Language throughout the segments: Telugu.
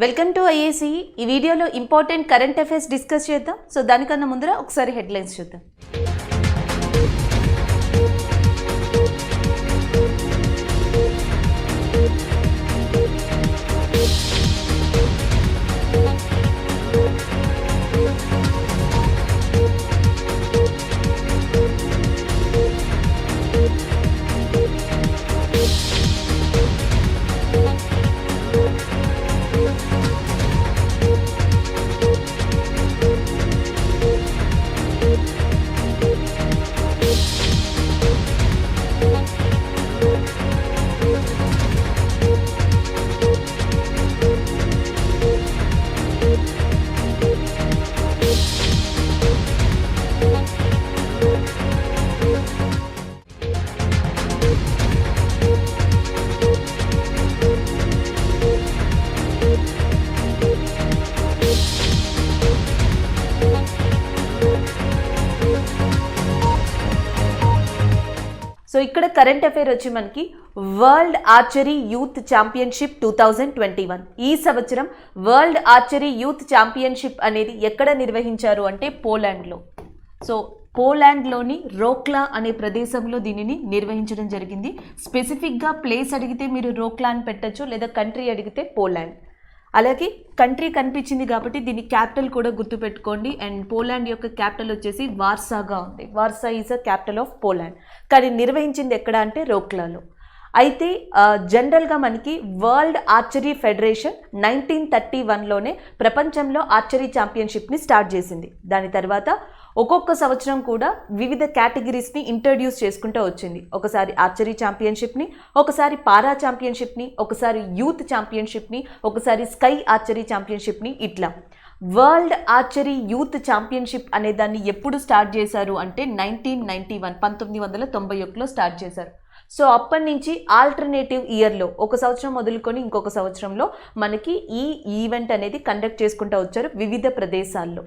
Welcome to IAC. ఈ వీడియోలో ఇంపార్టెంట్ కరెంట్ అఫైర్స్ డిస్కస్ చేద్దాం. సో దానికన్నా ముందర ఒకసారి హెడ్లైన్స్ చూద్దాం. సో ఇక్కడ కరెంట్ అఫైర్ వచ్చి మనకి వరల్డ్ ఆర్చరీ యూత్ ఛాంపియన్షిప్ 2021. ఈ సంవత్సరం వరల్డ్ ఆర్చరీ యూత్ ఛాంపియన్షిప్ అనేది ఎక్కడ నిర్వహించారు అంటే పోలాండ్లో. సో పోలాండ్లోని రోక్లా అనే ప్రదేశంలో దీనిని నిర్వహించడం జరిగింది. స్పెసిఫిక్గా ప్లేస్ అడిగితే మీరు రోక్లా అని పెట్టచ్చు, లేదా కంట్రీ అడిగితే పోలాండ్. అలాగే కంట్రీ కనిపించింది కాబట్టి దీని క్యాపిటల్ కూడా గుర్తుపెట్టుకోండి. అండ్ పోలాండ్ యొక్క క్యాపిటల్ వచ్చేసి వార్సాగా ఉంది. Warsaw is a capital of Poland. కానీ నిర్వహించింది ఎక్కడ అంటే రోక్లాలో. అయితే జనరల్గా మనకి వరల్డ్ ఆర్చరీ ఫెడరేషన్ 1931లోనే ప్రపంచంలో ఆర్చరీ ఛాంపియన్షిప్ని స్టార్ట్ చేసింది. దాని తర్వాత ఒక్కొక్క సంవత్సరం కూడా వివిధ కేటగిరీస్ని ఇంట్రడ్యూస్ చేసుకుంటూ వచ్చింది. ఒకసారి ఆర్చరీ ఛాంపియన్షిప్ని, ఒకసారి పారా ఛాంపియన్షిప్ని, ఒకసారి యూత్ ఛాంపియన్షిప్ని, ఒకసారి స్కై ఆర్చరీ ఛాంపియన్షిప్ని. ఇట్లా వరల్డ్ ఆర్చరీ యూత్ ఛాంపియన్షిప్ అనే దాన్ని ఎప్పుడు స్టార్ట్ చేశారు అంటే 1991లో స్టార్ట్ చేశారు. సో అప్పటి నుంచి ఆల్టర్నేటివ్ ఇయర్లో ఒక సంవత్సరం మొదలుకొని ఇంకొక సంవత్సరంలో మనకి ఈ ఈవెంట్ అనేది కండక్ట్ చేసుకుంటూ వచ్చారు వివిధ ప్రదేశాల్లో.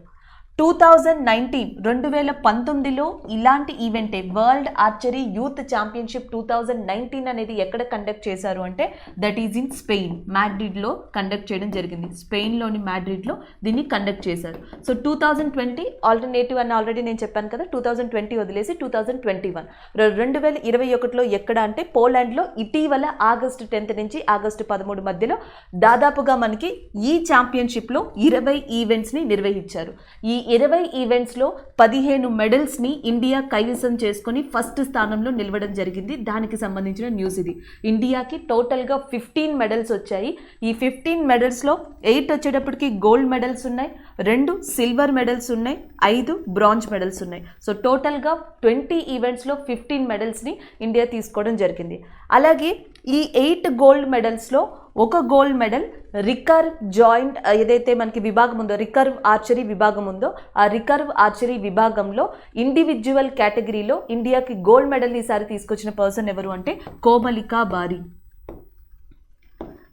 2019లో ఇలాంటి ఈవెంటే వరల్డ్ ఆర్చరీ యూత్ ఛాంపియన్షిప్ 2019 అనేది ఎక్కడ కండక్ట్ చేశారు అంటే దట్ ఈజ్ ఇన్ స్పెయిన్, మాడ్రిడ్లో కండక్ట్ చేయడం జరిగింది. స్పెయిన్లోని మాడ్రిడ్లో దీన్ని కండక్ట్ చేశారు. సో 2020 ఆల్టర్నేటివ్ అని ఆల్రెడీ నేను చెప్పాను కదా, 2020 వదిలేసి 2021. 2021లో ఎక్కడ అంటే పోలాండ్లో ఇటీవల ఆగస్టు 10 నుంచి ఆగస్టు 13 మధ్యలో దాదాపుగా మనకి ఈ ఛాంపియన్షిప్లో 20 ఈవెంట్స్ని నిర్వహించారు. ఈ 20 ఈవెంట్స్లో 15 మెడల్స్ని ఇండియా కైవసం చేసుకొని ఫస్ట్ స్థానంలో నిలవడం జరిగింది. దానికి సంబంధించిన న్యూస్ ఇది. ఇండియాకి టోటల్గా 15 మెడల్స్ వచ్చాయి. ఈ 15 మెడల్స్లో 8 వచ్చేటప్పటికి గోల్డ్ మెడల్స్ ఉన్నాయి, 2 సిల్వర్ మెడల్స్ ఉన్నాయి, 5 బ్రాంజ్ మెడల్స్ ఉన్నాయి. సో టోటల్గా 20 ఈవెంట్స్లో 15 మెడల్స్ని ఇండియా తీసుకోవడం జరిగింది. అలాగే ఈ 8 గోల్డ్ మెడల్స్లో ఒక గోల్డ్ మెడల్ రికర్వ్ జాయింట్ ఏదైతే మనకి విభాగం ఉందో, రికర్వ్ ఆర్చరీ విభాగం ఉందో, ఆ రికర్వ్ ఆర్చరీ విభాగంలో ఇండివిజువల్ కేటగిరీలో ఇండియాకి గోల్డ్ మెడల్ ఈసారి తీసుకొచ్చిన పర్సన్ ఎవరు అంటే కోమలికా బారి.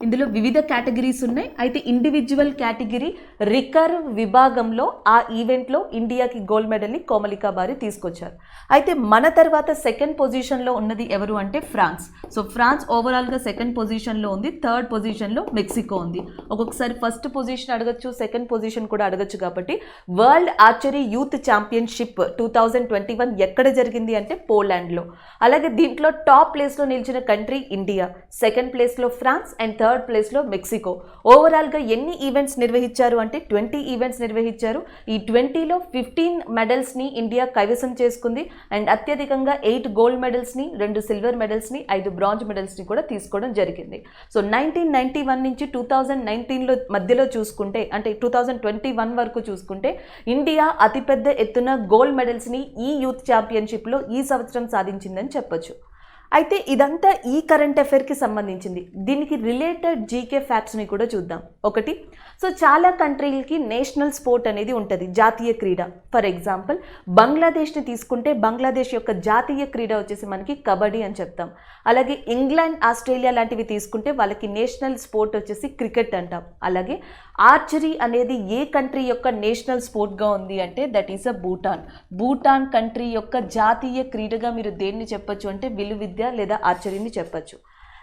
ఇందులో వివిధ కేటగిరీస్ ఉన్నాయి. అయితే ఇండివిజువల్ కేటగిరీ రికర్వ్ విభాగంలో ఆ ఈవెంట్లో ఇండియాకి గోల్డ్ మెడల్ని కోమలికా బారి తీసుకొచ్చారు. అయితే మన తర్వాత సెకండ్ పొజిషన్లో ఉన్నది ఎవరు అంటే ఫ్రాన్స్. సో ఫ్రాన్స్ ఓవరాల్గా సెకండ్ పొజిషన్లో ఉంది. థర్డ్ పొజిషన్లో మెక్సికో ఉంది. ఒక్కొక్కసారి ఫస్ట్ పొజిషన్ అడగచ్చు, సెకండ్ పొజిషన్ కూడా అడగచ్చు. కాబట్టి వరల్డ్ ఆర్చరీ యూత్ ఛాంపియన్షిప్ 2021 ఎక్కడ జరిగింది అంటే పోలాండ్లో. అలాగే దీంట్లో టాప్ ప్లేస్లో నిలిచిన కంట్రీ ఇండియా, సెకండ్ ప్లేస్లో ఫ్రాన్స్ అండ్ థర్డ్ ప్లేస్లో మెక్సికో. ఓవరాల్గా ఎన్ని ఈవెంట్స్ నిర్వహించారు అంటే 20 ఈవెంట్స్ నిర్వహించారు. ఈ 20లో 15 మెడల్స్ని ఇండియా కైవసం చేసుకుంది. అండ్ అత్యధికంగా 8 గోల్డ్ మెడల్స్ని, 2 సిల్వర్ మెడల్స్ని, 5 బ్రాంజ్ మెడల్స్ని కూడా తీసుకోవడం జరిగింది. సో 1991 నుంచి 2019లో మధ్యలో చూసుకుంటే అంటే 2021 వరకు చూసుకుంటే ఇండియా అతిపెద్ద ఎత్తున గోల్డ్ మెడల్స్ని ఈ యూత్ ఛాంపియన్షిప్లో ఈ సంవత్సరం సాధించిందని చెప్పొచ్చు. అయితే ఇదంతా ఈ కరెంట్ అఫైర్కి సంబంధించింది. దీనికి రిలేటెడ్ జీకే ఫ్యాక్ట్స్ని కూడా చూద్దాం. ఒకటి, సో చాలా కంట్రీలకి నేషనల్ స్పోర్ట్ అనేది ఉంటుంది, జాతీయ క్రీడ. ఫర్ ఎగ్జాంపుల్ బంగ్లాదేశ్ని తీసుకుంటే బంగ్లాదేశ్ యొక్క జాతీయ క్రీడ వచ్చేసి మనకి కబడ్డీ అని చెప్తాం. అలాగే ఇంగ్లాండ్, ఆస్ట్రేలియా లాంటివి తీసుకుంటే వాళ్ళకి నేషనల్ స్పోర్ట్ వచ్చేసి క్రికెట్ అంటాం. అలాగే ఆర్చరీ అనేది ఏ కంట్రీ యొక్క నేషనల్ స్పోర్ట్గా ఉంది అంటే that is a Bhutan. Bhutan country యొక్క జాతీయ క్రీడగా మీరు దేన్ని చెప్పొచ్చు అంటే విలువిద్య లేదా ఆర్చరీని చెప్పొచ్చు.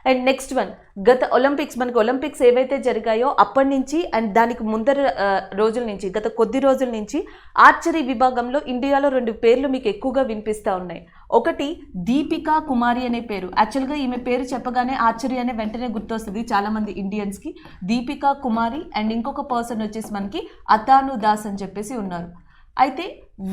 అండ్ నెక్స్ట్ వన్, గత ఒలింపిక్స్, మనకి ఒలింపిక్స్ ఏవైతే జరిగాయో అప్పటి నుంచి అండ్ దానికి ముందర రోజుల నుంచి, గత కొద్ది రోజుల నుంచి ఆర్చరీ విభాగంలో ఇండియాలో 2 పేర్లు మీకు ఎక్కువగా వినిపిస్తూ ఉన్నాయి. ఒకటి దీపికా కుమారి అనే పేరు. యాక్చువల్గా ఈమె పేరు చెప్పగానే ఆర్చరీ అనే వెంటనే గుర్తొస్తుంది చాలామంది ఇండియన్స్కి. దీపికా కుమారి అండ్ ఇంకొక పర్సన్ వచ్చేసి మనకి అతాను దాస్ అని చెప్పేసి ఉన్నారు. అయితే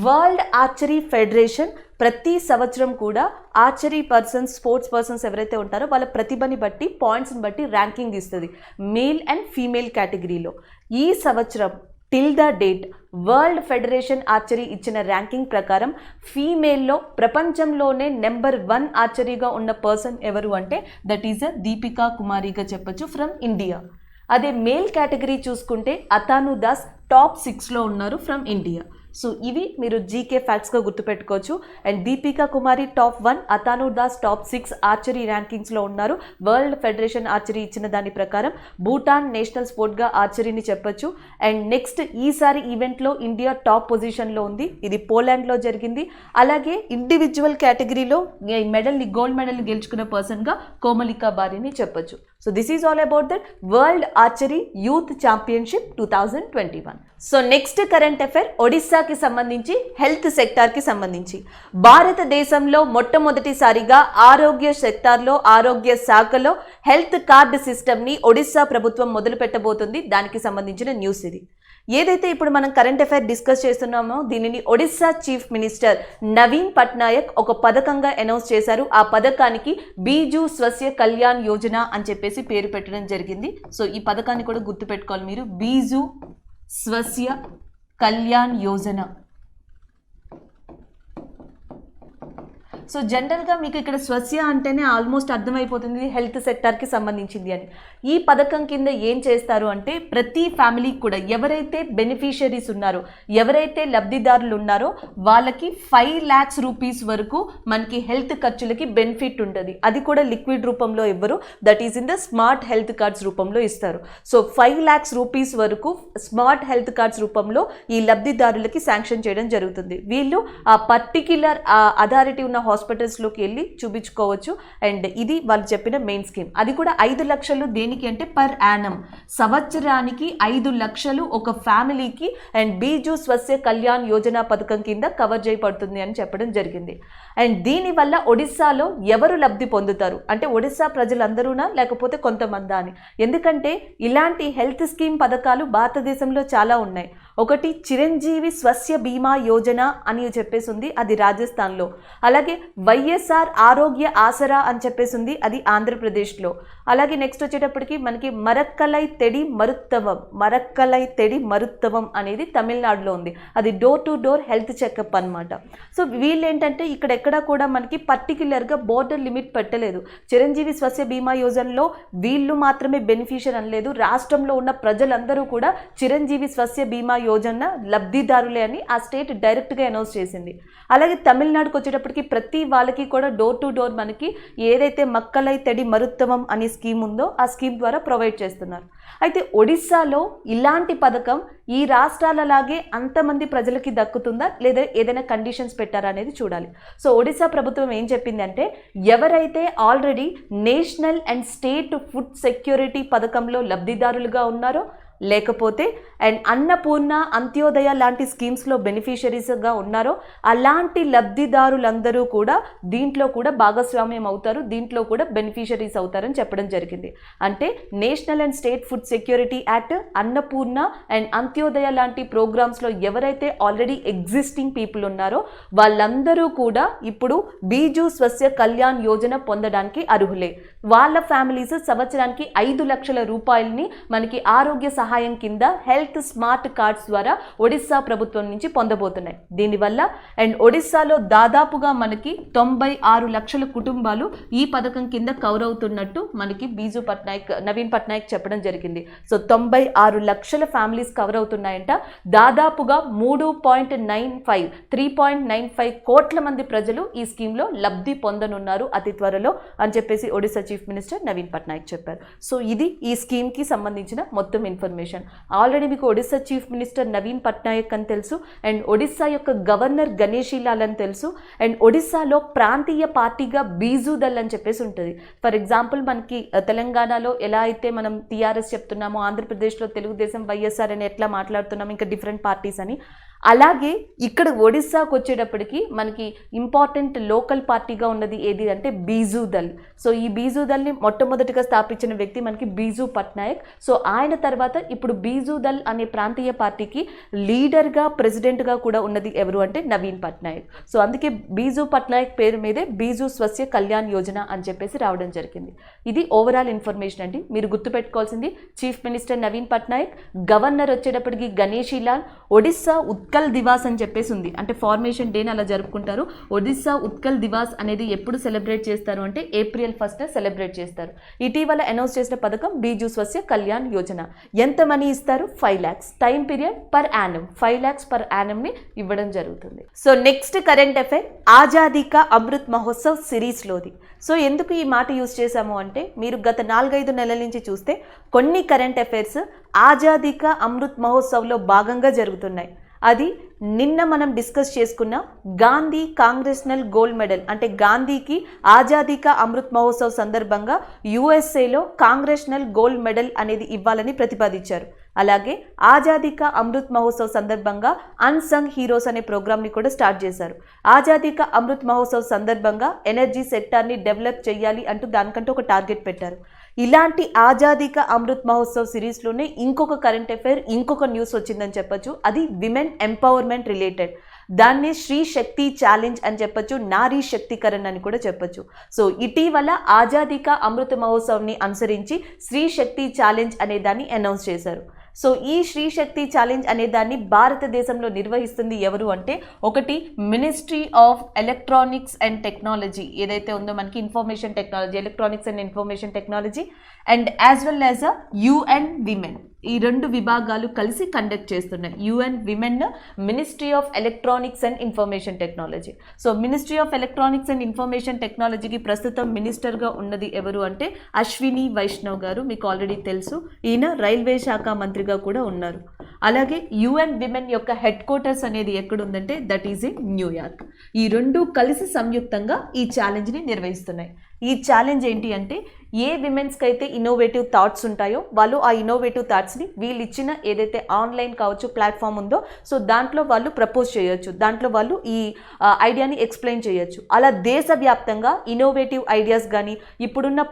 వరల్డ్ ఆర్చరీ ఫెడరేషన్ ప్రతి సంవత్సరం కూడా ఆర్చరీ పర్సన్స్, స్పోర్ట్స్ పర్సన్స్ ఎవరైతే ఉంటారో వాళ్ళ ప్రతిభని బట్టి, పాయింట్స్ని బట్టి ర్యాంకింగ్ ఇస్తుంది మేల్ అండ్ ఫీమేల్ కేటగిరీలో. ఈ సంవత్సరం till the date world federation archery ఇచ్చిన ర్యాంకింగ్ ప్రకారం ఫీమేల్లో ప్రపంచంలోనే నెంబర్ 1 ఆర్చరీగా ఉన్న పర్సన్ ఎవరు అంటే దట్ ఈజ్ దీపికా కుమారిగా చెప్పొచ్చు ఫ్రమ్ ఇండియా. అదే మేల్ కేటగిరీ చూసుకుంటే అతాను దాస్ టాప్ 6లో ఉన్నారు ఫ్రమ్ ఇండియా. సో ఇవి మీరు జీకే ఫ్యాక్ట్స్గా గుర్తుపెట్టుకోవచ్చు. And Deepika Kumari top 1, Atanu Das top 6 archery ర్యాంకింగ్స్లో ఉన్నారు. వరల్డ్ ఫెడరేషన్ ఆర్చరీ ఇచ్చిన దాని ప్రకారం భూటాన్ నేషనల్ స్పోర్ట్గా ఆర్చరీని చెప్పొచ్చు. అండ్ నెక్స్ట్ ఈసారి ఈవెంట్లో ఇండియా టాప్ పొజిషన్లో ఉంది. ఇది పోలాండ్లో జరిగింది. అలాగే ఇండివిజువల్ కేటగిరీలో గోల్డ్ మెడల్ని గెలుచుకున్న పర్సన్గా కోమలికా బారిని చెప్పొచ్చు. So this is all about that world archery youth championship 2021. So next current affair ఒడిస్సాకి సంబంధించి, హెల్త్ సెక్టార్కి సంబంధించి. భారతదేశంలో మొట్టమొదటిసారిగా ఆరోగ్య సెక్టార్లో, ఆరోగ్య శాఖలో హెల్త్ కార్డు సిస్టమ్ని ఒడిస్సా ప్రభుత్వం మొదలు పెట్టబోతుంది. దానికి సంబంధించిన న్యూస్ ఇది. ఏదైతే ఇప్పుడు మనం కరెంట్ అఫైర్ డిస్కస్ చేస్తున్నామో దీనిని ఒడిస్సా చీఫ్ మినిస్టర్ నవీన్ పట్నాయక్ ఒక పథకంగా అనౌన్స్ చేశారు. ఆ పథకానికి బీజు స్వస్య కళ్యాణ్ యోజన అని చెప్పేసి పేరు పెట్టడం జరిగింది. సో ఈ పథకాన్ని కూడా గుర్తుపెట్టుకోవాలి మీరు, బీజు స్వస్య కళ్యాణ్ యోజన. సో జనరల్గా మీకు ఇక్కడ స్వస్య అంటేనే ఆల్మోస్ట్ అర్థమైపోతుంది హెల్త్ సెక్టార్కి సంబంధించింది అని. ఈ పథకం కింద ఏం చేస్తారు అంటే ప్రతి ఫ్యామిలీకి కూడా ఎవరైతే బెనిఫిషరీస్ ఉన్నారో, ఎవరైతే లబ్ధిదారులు ఉన్నారో వాళ్ళకి 5 lakhs రూపీస్ వరకు మనకి హెల్త్ ఖర్చులకి బెనిఫిట్ ఉంటుంది. అది కూడా లిక్విడ్ రూపంలో ఇవ్వరు, that is in the smart health cards రూపంలో ఇస్తారు. సో 5 lakhs రూపీస్ వరకు స్మార్ట్ హెల్త్ కార్డ్స్ రూపంలో ఈ లబ్ధిదారులకి శాంక్షన్ చేయడం జరుగుతుంది. వీళ్ళు ఆ పర్టిక్యులర్ అథారిటీ ఉన్న హాస్పిటల్స్లోకి వెళ్ళి చూపించుకోవచ్చు. అండ్ ఇది వాళ్ళు చెప్పిన మెయిన్ స్కీమ్. అది కూడా 5 లక్షలు దేనికి అంటే పర్ యానం, సంవత్సరానికి 5 లక్షలు ఒక ఫ్యామిలీకి అండ్ బీజు స్వస్య కళ్యాణ్ యోజన పథకం కింద కవర్ చేయబడుతుంది అని చెప్పడం జరిగింది. అండ్ దీనివల్ల ఒడిస్సాలో ఎవరు లబ్ధి పొందుతారు అంటే ఒడిస్సా ప్రజలందరూనా లేకపోతే కొంతమందా అని. ఎందుకంటే ఇలాంటి హెల్త్ స్కీమ్ పథకాలు భారతదేశంలో చాలా ఉన్నాయి. ఒకటి చిరంజీవి స్వస్య బీమా యోజన అని చెప్పేసి ఉంది, అది రాజస్థాన్లో. అలాగే వైఎస్ఆర్ ఆరోగ్య ఆసరా అని చెప్పేసి ఉంది, అది ఆంధ్రప్రదేశ్లో. అలాగే నెక్స్ట్ వచ్చేటప్పటికి మనకి మరక్కలై తెడి మరుత్తవం అనేది తమిళనాడులో ఉంది. అది door to door health checkup అనమాట. సో వీళ్ళు ఏంటంటే ఇక్కడెక్కడా కూడా మనకి పర్టిక్యులర్గా బోర్డర్ లిమిట్ పెట్టలేదు. చిరంజీవి స్వస్య బీమా యోజనలో వీళ్ళు మాత్రమే బెనిఫిషియర్ అనలేదు, రాష్ట్రంలో ఉన్న ప్రజలందరూ కూడా చిరంజీవి స్వస్య బీమా యోజన లబ్ధిదారులే అని ఆ స్టేట్ డైరెక్ట్గా అనౌన్స్ చేసింది. అలాగే తమిళనాడుకు వచ్చేటప్పటికి ప్రతి వాళ్ళకి కూడా డోర్ టు డోర్ మనకి ఏదైతే మక్కలై తెడి మరుత్తవం అనే స్కీమ్ ఉందో ఆ స్కీమ్ ద్వారా ప్రొవైడ్ చేస్తున్నారు. అయితే ఒడిస్సాలో ఇలాంటి పథకం ఈ రాష్ట్రాలలాగే అంతమంది ప్రజలకి దక్కుతుందా లేదా ఏదైనా కండిషన్స్ పెట్టారా అనేది చూడాలి. సో ఒడిస్సా ప్రభుత్వం ఏం చెప్పిందంటే ఎవరైతే already national and state food security పథకంలో లబ్ధిదారులుగా ఉన్నారో లేకపోతే అండ్ అన్నపూర్ణ, అంత్యోదయ లాంటి స్కీమ్స్లో బెనిఫిషరీస్గా ఉన్నారో అలాంటి లబ్ధిదారులందరూ కూడా దీంట్లో కూడా భాగస్వామ్యం అవుతారు, దీంట్లో కూడా బెనిఫిషరీస్ అవుతారని చెప్పడం జరిగింది. అంటే national and state food security act, Annapurna and Antyodaya లాంటి ప్రోగ్రామ్స్లో ఎవరైతే ఆల్రెడీ ఎగ్జిస్టింగ్ పీపుల్ ఉన్నారో వాళ్ళందరూ కూడా ఇప్పుడు బీజు స్వస్య కళ్యాణ్ యోజన పొందడానికి అర్హులే. వాళ్ళ ఫ్యామిలీస్ సంవత్సరానికి 5 లక్షల రూపాయలని మనకి ఆరోగ్య సహాయం కింద హెల్త్ స్మార్ట్ కార్డ్స్ ద్వారా ఒడిస్సా ప్రభుత్వం నుంచి పొందబోతున్నాయి. దీనివల్ల అండ్ ఒడిస్సాలో దాదాపుగా మనకి 96 లక్షల కుటుంబాలు ఈ పథకం కింద కవర్ అవుతున్నట్టు మనకి నవీన్ పట్నాయక్ చెప్పడం జరిగింది. సో 96 లక్షల ఫ్యామిలీస్ కవర్ అవుతున్నాయంట. దాదాపుగా 3.95 కోట్ల మంది ప్రజలు ఈ స్కీమ్లో లబ్ధి పొందనున్నారు అతి త్వరలో అని చెప్పేసి ఒడిస్సా చీఫ్ మినిస్టర్ నవీన్ పట్నాయక్ చెప్పారు. సో ఇది ఈ స్కీమ్కి సంబంధించిన మొత్తం ఇన్ఫర్మేషన్. ఆల్రెడీ మీకు ఒడిశా చీఫ్ మినిస్టర్ నవీన్ పట్నాయక్ అని తెలుసు, అండ్ ఒడిశా యొక్క గవర్నర్ గణేషి లాల్ అని తెలుసు, అండ్ ఒడిశాలో ప్రాంతీయ పార్టీగా బీజూ దళ్ అని చెప్పేసి ఉంటుంది. ఫర్ ఎగ్జాంపుల్ మనకి తెలంగాణలో ఎలా అయితే మనం టీఆర్ఎస్ చెప్తున్నామో, ఆంధ్రప్రదేశ్లో తెలుగుదేశం వైఎస్ఆర్ అని ఎట్లా మాట్లాడుతున్నాం, ఇంకా డిఫరెంట్ పార్టీస్ అని, అలాగే ఇక్కడ ఒడిస్సాకు వచ్చేటప్పటికి మనకి ఇంపార్టెంట్ లోకల్ పార్టీగా ఉన్నది ఏది అంటే బీజూ దళ్. సో ఈ బీజూ దళ్ని మొట్టమొదటిగా స్థాపించిన వ్యక్తి మనకి బీజూ పట్నాయక్. సో ఆయన తర్వాత ఇప్పుడు బీజూ దళ్ అనే ప్రాంతీయ పార్టీకి లీడర్గా ప్రెసిడెంట్గా కూడా ఉన్నది ఎవరు అంటే నవీన్ పట్నాయక్. సో అందుకే బీజూ పట్నాయక్ పేరు మీదే బీజూ స్వస్య కళ్యాణ్ యోజన అని చెప్పేసి రావడం జరిగింది. ఇది ఓవరాల్ ఇన్ఫర్మేషన్ అండి. మీరు గుర్తుపెట్టుకోవాల్సింది chief minister Naveen Patnaik, governor వచ్చేటప్పటికి గణేషి లాల్, ఒడిస్సా ఉత్కల్ దివాస్ అని చెప్పేసి ఉంది, అంటే ఫార్మేషన్ డేని అలా జరుపుకుంటారు. ఒడిస్సా ఉత్కల్ దివాస్ అనేది ఎప్పుడు సెలబ్రేట్ చేస్తారు అంటే April 1 సెలబ్రేట్ చేస్తారు. ఇటీవల అనౌన్స్ చేసిన పథకం బీజూ స్వస్య కళ్యాణ్ యోజన. ఎంత మనీ ఇస్తారు? 5 lakhs. Time period per annum 5 lakhs per యానంని ఇవ్వడం జరుగుతుంది. So next current affair Azadi ka Amrit Mahotsav సిరీస్లోది. So ఎందుకు ఈ మాట యూజ్ చేశాము అంటే మీరు గత 4-5 నెలల నుంచి చూస్తే కొన్ని కరెంట్ అఫైర్స్ ఆజాదీ కా అమృత్ మహోత్సవ్లో భాగంగా జరుగుతున్నాయి. అది నిన్న మనం డిస్కస్ చేసుకున్న గాంధీ కాంగ్రెస్నల్ గోల్డ్ మెడల్, అంటే గాంధీకి ఆజాదీ కా అమృత్ మహోత్సవ్ సందర్భంగా యుఎస్ఏలో కాంగ్రెస్నల్ గోల్డ్ మెడల్ అనేది ఇవ్వాలని ప్రతిపాదించారు. అలాగే ఆజాదీ కా అమృత్ మహోత్సవ్ సందర్భంగా అన్సంగ్ హీరోస్ అనే ప్రోగ్రామ్ని కూడా స్టార్ట్ చేశారు. ఆజాదీ కా అమృత్ మహోత్సవ్ సందర్భంగా ఎనర్జీ సెక్టార్ని డెవలప్ చేయాలి అంటూ దానికంటూ ఒక టార్గెట్ పెట్టారు. ఇలాంటి ఆజాదీ కా అమృత్ మహోత్సవ్ సిరీస్లోనే ఇంకొక కరెంట్ అఫైర్, ఇంకొక న్యూస్ వచ్చిందని చెప్పొచ్చు. అది విమెన్ ఎంపవర్మెంట్ రిలేటెడ్. దాన్ని శ్రీ శక్తి ఛాలెంజ్ అని చెప్పొచ్చు, నారీ శక్తీకరణ అని కూడా చెప్పొచ్చు. సో ఇటీవల ఆజాదీ కా అమృత్ మహోత్సవ్ని అనుసరించి శ్రీ శక్తి ఛాలెంజ్ అనే దాన్ని అనౌన్స్ చేశారు. సో ఈ శ్రీ శక్తి ఛాలెంజ్ అనే దాన్ని భారతదేశంలో నిర్వహిస్తుంది ఎవరు అంటే ఒకటి ministry of electronics and technology, ఏదైతే ఉందో మనకి information technology, electronics and information technology, and as well as UN women. ఈ 2 విభాగాలు కలిసి కండక్ట్ చేస్తున్నాయి. UN women, ministry of electronics and information technology. So ministry of electronics and information టెక్నాలజీకి ప్రస్తుతం మినిస్టర్గా ఉన్నది ఎవరు అంటే అశ్విని వైష్ణవ్ గారు. మీకు ఆల్రెడీ తెలుసు, ఈయన రైల్వే శాఖ మంత్రిగా కూడా ఉన్నారు. అలాగే UN విమెన్ యొక్క హెడ్ క్వార్టర్స్ అనేది ఎక్కడుందంటే దట్ ఈజ్ ఇన్ న్యూయార్క్. ఈ 2 కలిసి సంయుక్తంగా ఈ ఛాలెంజ్ని నిర్వహిస్తున్నాయి. ఈ ఛాలెంజ్ ఏంటి అంటే ఏ విమెన్స్కి అయితే ఇన్నోవేటివ్ థాట్స్ ఉంటాయో వాళ్ళు ఆ ఇన్నోవేటివ్ థాట్స్ని వీళ్ళు ఇచ్చిన ఏదైతే ఆన్లైన్ కావచ్చు ప్లాట్ఫామ్ ఉందో సో దాంట్లో వాళ్ళు ప్రపోజ్ చేయొచ్చు, దాంట్లో వాళ్ళు ఈ ఐడియాని ఎక్స్ప్లెయిన్ చేయొచ్చు. అలా దేశవ్యాప్తంగా ఇన్నోవేటివ్ ఐడియాస్ కానీ ఇప్పుడున్న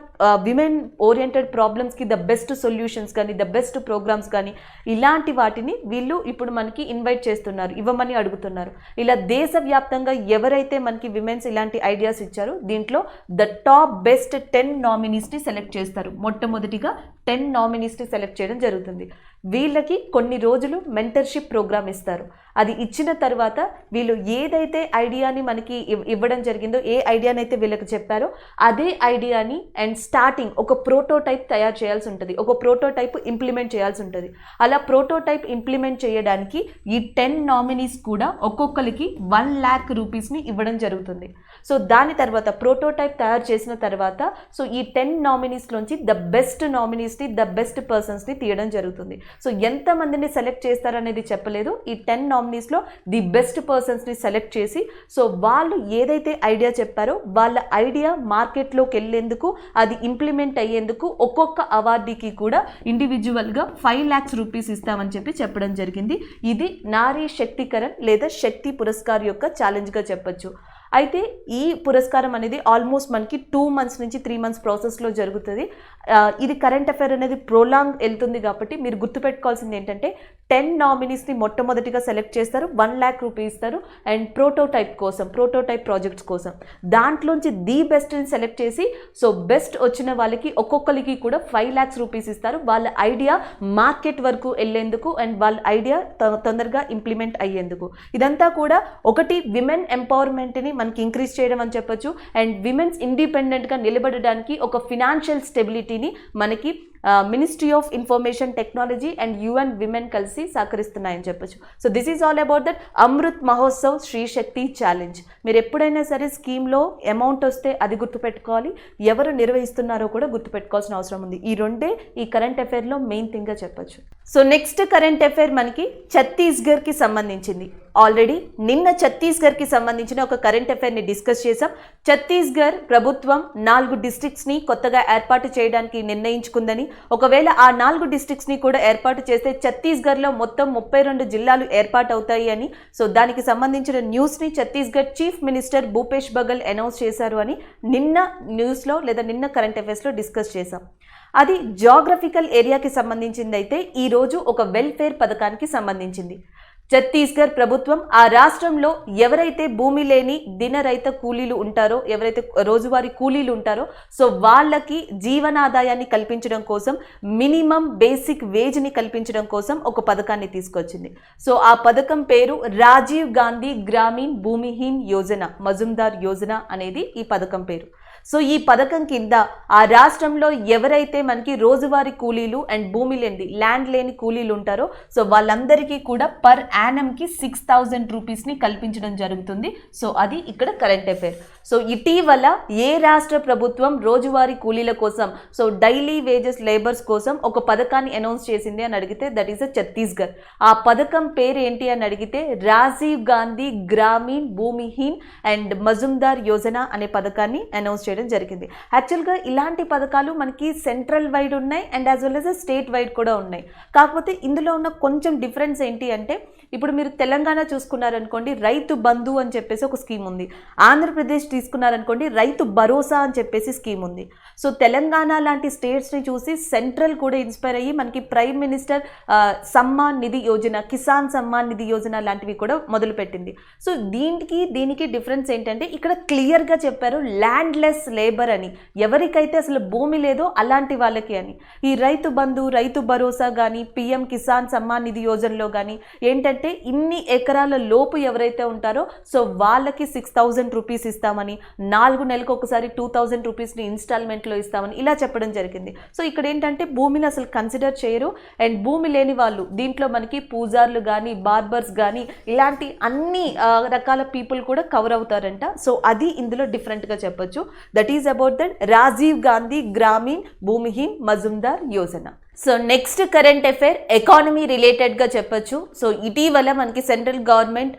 విమెన్ ఓరియంటెడ్ ప్రాబ్లమ్స్కి ద బెస్ట్ సొల్యూషన్స్ కానీ ద బెస్ట్ ప్రోగ్రామ్స్ కానీ ఇలాంటి వాటిని వీళ్ళు ఇప్పుడు మనకి ఇన్వైట్ చేస్తున్నారు, ఇవ్వమని అడుగుతున్నారు. ఇలా దేశవ్యాప్తంగా ఎవరైతే మనకి విమెన్స్ ఇలాంటి ఐడియాస్ ఇచ్చారో దీంట్లో ద టాప్ బెస్ట్ 10 నామినీస్ని సెలెక్ట్ చేస్తారు. మొట్టమొదటిగా 10 నామినీస్ని సెలెక్ట్ చేయడం జరుగుతుంది. వీళ్ళకి కొన్ని రోజులు మెంటర్షిప్ ప్రోగ్రామ్ ఇస్తారు. అది ఇచ్చిన తర్వాత వీళ్ళు ఏదైతే ఐడియాని మనకి ఇవ్వడం జరిగిందో, ఏ ఐడియానైతే వీళ్ళకి చెప్పారో అదే ఐడియాని అండ్ స్టార్టింగ్ ఒక ప్రోటోటైప్ తయారు చేయాల్సి ఉంటుంది, ఒక ప్రోటోటైప్ ఇంప్లిమెంట్ చేయాల్సి ఉంటుంది. అలా ప్రోటోటైప్ ఇంప్లిమెంట్ చేయడానికి ఈ 10 నామినీస్ కూడా ఒక్కొక్కరికి 1 lakh రూపీస్ని ఇవ్వడం జరుగుతుంది. సో దాని తర్వాత ప్రోటోటైప్ తయారు చేసిన తర్వాత సో ఈ 10 నామినీస్లోంచి ద బెస్ట్ నామినీస్ని, ద బెస్ట్ పర్సన్స్ని తీయడం జరుగుతుంది. సో ఎంతమందిని సెలెక్ట్ చేస్తారనేది చెప్పలేదు. ఈ 10 నామినీస్లో ది బెస్ట్ పర్సన్స్ని సెలెక్ట్ చేసి సో వాళ్ళు ఏదైతే ఐడియా చెప్పారో వాళ్ళ ఐడియా మార్కెట్లోకి వెళ్ళేందుకు, అది ఇంప్లిమెంట్ అయ్యేందుకు ఒక్కొక్క అవార్డీకి కూడా ఇండివిజువల్గా 5 lakhs రూపీస్ ఇస్తామని చెప్పడం జరిగింది. ఇది నారీ శక్తీకరణ్ లేదా శక్తి పురస్కార్ యొక్క ఛాలెంజ్గా చెప్పొచ్చు. అయితే ఈ పురస్కారం అనేది ఆల్మోస్ట్ మనకి 2 months నుంచి 3 months ప్రాసెస్లో జరుగుతుంది. ఇది కరెంట్ అఫైర్ అనేది ప్రోలాంగ్ వెళ్తుంది కాబట్టి మీరు గుర్తుపెట్టుకోవాల్సింది ఏంటంటే 10 నామినీస్ని మొట్టమొదటిగా సెలెక్ట్ చేస్తారు, 1 lakh రూపీస్ ఇస్తారు. అండ్ ప్రోటోటైప్ కోసం, ప్రోటోటైప్ ప్రాజెక్ట్స్ కోసం దాంట్లోంచి ది బెస్ట్ని సెలెక్ట్ చేసి సో బెస్ట్ వచ్చిన వాళ్ళకి ఒక్కొక్కరికి కూడా 5 lakhs రూపీస్ ఇస్తారు. వాళ్ళ ఐడియా మార్కెట్ వరకు వెళ్ళేందుకు అండ్ వాళ్ళ ఐడియా తొందరగా ఇంప్లిమెంట్ అయ్యేందుకు. ఇదంతా కూడా ఒకటి విమెన్ ఎంపవర్మెంట్ని మనకి ఇంక్రీజ్ చేయడం అని చెప్పొచ్చు. అండ్ విమెన్స్ ఇండిపెండెంట్గా నిలబడడానికి ఒక ఫినాన్షియల్ స్టెబిలిటీ కమిటీని మనకి ministry of information technology and UN women కలిసి సహకరిస్తున్నాయని చెప్పొచ్చు. So this is all about that Amrit Mahotsav Shri Shakti challenge. మీరు ఎప్పుడైనా సరే స్కీమ్లో అమౌంట్ వస్తే అది గుర్తుపెట్టుకోవాలి, ఎవరు నిర్వహిస్తున్నారో కూడా గుర్తుపెట్టుకోవాల్సిన అవసరం ఉంది. ఈ రెండే ఈ కరెంట్ అఫైర్లో మెయిన్ థింగ్గా చెప్పొచ్చు. సో నెక్స్ట్ కరెంట్ అఫైర్ మనకి ఛత్తీస్గఢ్కి సంబంధించింది. ఆల్రెడీ నిన్న ఛత్తీస్గఢ్కి సంబంధించిన ఒక కరెంట్ అఫైర్ని డిస్కస్ చేసాం. ఛత్తీస్గఢ్ ప్రభుత్వం 4 డిస్ట్రిక్ట్స్ని కొత్తగా ఏర్పాటు చేయడానికి నిర్ణయించుకుందని, ఒకవేళ ఆ 4 డిస్ట్రిక్ట్స్ని కూడా ఏర్పాటు చేస్తే ఛత్తీస్గఢ్లో మొత్తం 32 జిల్లాలు ఏర్పాటు అవుతాయి అని, సో దానికి సంబంధించిన న్యూస్ని Chhattisgarh chief minister Bhupesh Baghel announce చేశారు అని నిన్న న్యూస్లో లేదా నిన్న కరెంట్ అఫైర్స్లో డిస్కస్ చేసాం. అది జాగ్రఫికల్ ఏరియాకి సంబంధించింది అయితే ఈరోజు ఒక వెల్ఫేర్ పథకానికి సంబంధించింది. ఛత్తీస్గఢ్ ప్రభుత్వం ఆ రాష్ట్రంలో ఎవరైతే భూమి లేని దినరైత కూలీలు ఉంటారో, ఎవరైతే రోజువారీ కూలీలు ఉంటారో, సో వాళ్ళకి జీవనాదాయాన్ని కల్పించడం కోసం, మినిమం బేసిక్ వేజ్ని కల్పించడం కోసం ఒక పథకాన్ని తీసుకొచ్చింది. సో ఆ పథకం పేరు రాజీవ్ గాంధీ గ్రామీణ్ భూమిహీన్ యోజన, మజుందార్ యోజన అనేది ఈ పథకం పేరు. సో ఈ పథకం కింద ఆ రాష్ట్రంలో ఎవరైతే మనకి రోజువారీ కూలీలు అండ్ భూమి లేని ల్యాండ్ లేని కూలీలు ఉంటారో, సో వాళ్ళందరికీ కూడా పర్ యానంకి 6,000 రూపీస్ని కల్పించడం జరుగుతుంది. సో అది ఇక్కడ కరెంట్ అఫైర్. సో ఇటీవల ఏ రాష్ట్ర ప్రభుత్వం రోజువారీ కూలీల కోసం, సో డైలీ వేజెస్ లేబర్స్ కోసం ఒక పథకాన్ని అనౌన్స్ చేసింది అని అడిగితే దట్ ఈస్ ఛత్తీస్గఢ్. ఆ పథకం పేరు ఏంటి అని అడిగితే రాజీవ్ గాంధీ గ్రామీణ్ భూమిహీన్ అండ్ మజుందార్ యోజన అనే పథకాన్ని అనౌన్స్ చేయడం జరిగింది. యాక్చువల్గా ఇలాంటి పథకాలు మనకి సెంట్రల్ వైడ్ ఉన్నాయి and as well as state wide కూడా ఉన్నాయి. కాకపోతే ఇందులో ఉన్న కొంచెం డిఫరెన్స్ ఏంటి అంటే, ఇప్పుడు మీరు తెలంగాణ చూసుకున్నారనుకోండి రైతు బంధు అని చెప్పేసి ఒక స్కీమ్ ఉంది. ఆంధ్రప్రదేశ్ తీసుకున్నారనుకోండి రైతు భరోసా అని చెప్పేసి స్కీమ్ ఉంది. సో తెలంగాణ లాంటి స్టేట్స్ని చూసి సెంట్రల్ కూడా ఇన్స్పైర్ అయ్యి మనకి ప్రైమ్ మినిస్టర్ సమ్మాన్ నిధి యోజన, కిసాన్ సమ్మాన్ నిధి యోజన లాంటివి కూడా మొదలుపెట్టింది. సో దీనికి డిఫరెన్స్ ఏంటంటే ఇక్కడ క్లియర్గా చెప్పారు ల్యాండ్లెస్ లేబర్ అని, ఎవరికైతే అసలు భూమి లేదో అలాంటి వాళ్ళకి అని. ఈ రైతు బంధు, రైతు భరోసా కానీ పిఎం కిసాన్ సమ్మాన్ నిధి యోజనలో కానీ ఏంటంటే ఇన్ని ఎకరాల లోపు ఎవరైతే ఉంటారో సో వాళ్ళకి 6,000 రూపీస్ ఇస్తామని, 4 నెలలకు ఒకసారి 2,000 రూపీస్ని ఇన్స్టాల్మెంట్లో ఇస్తామని ఇలా చెప్పడం జరిగింది. సో ఇక్కడ ఏంటంటే భూమిని అసలు కన్సిడర్ చేయరు అండ్ భూమి లేని వాళ్ళు దీంట్లో మనకి పూజార్లు కానీ బార్బర్స్ కానీ ఇలాంటి అన్ని రకాల పీపుల్ కూడా కవర్ అవుతారంట. సో అది ఇందులో డిఫరెంట్గా చెప్పొచ్చు. That is about that Rajiv Gandhi Grameen Bhoomiheen Majumdar Yojana. So next current affair economy రిలేటెడ్గా చెప్పొచ్చు. సో ఇటీవల మనకి central government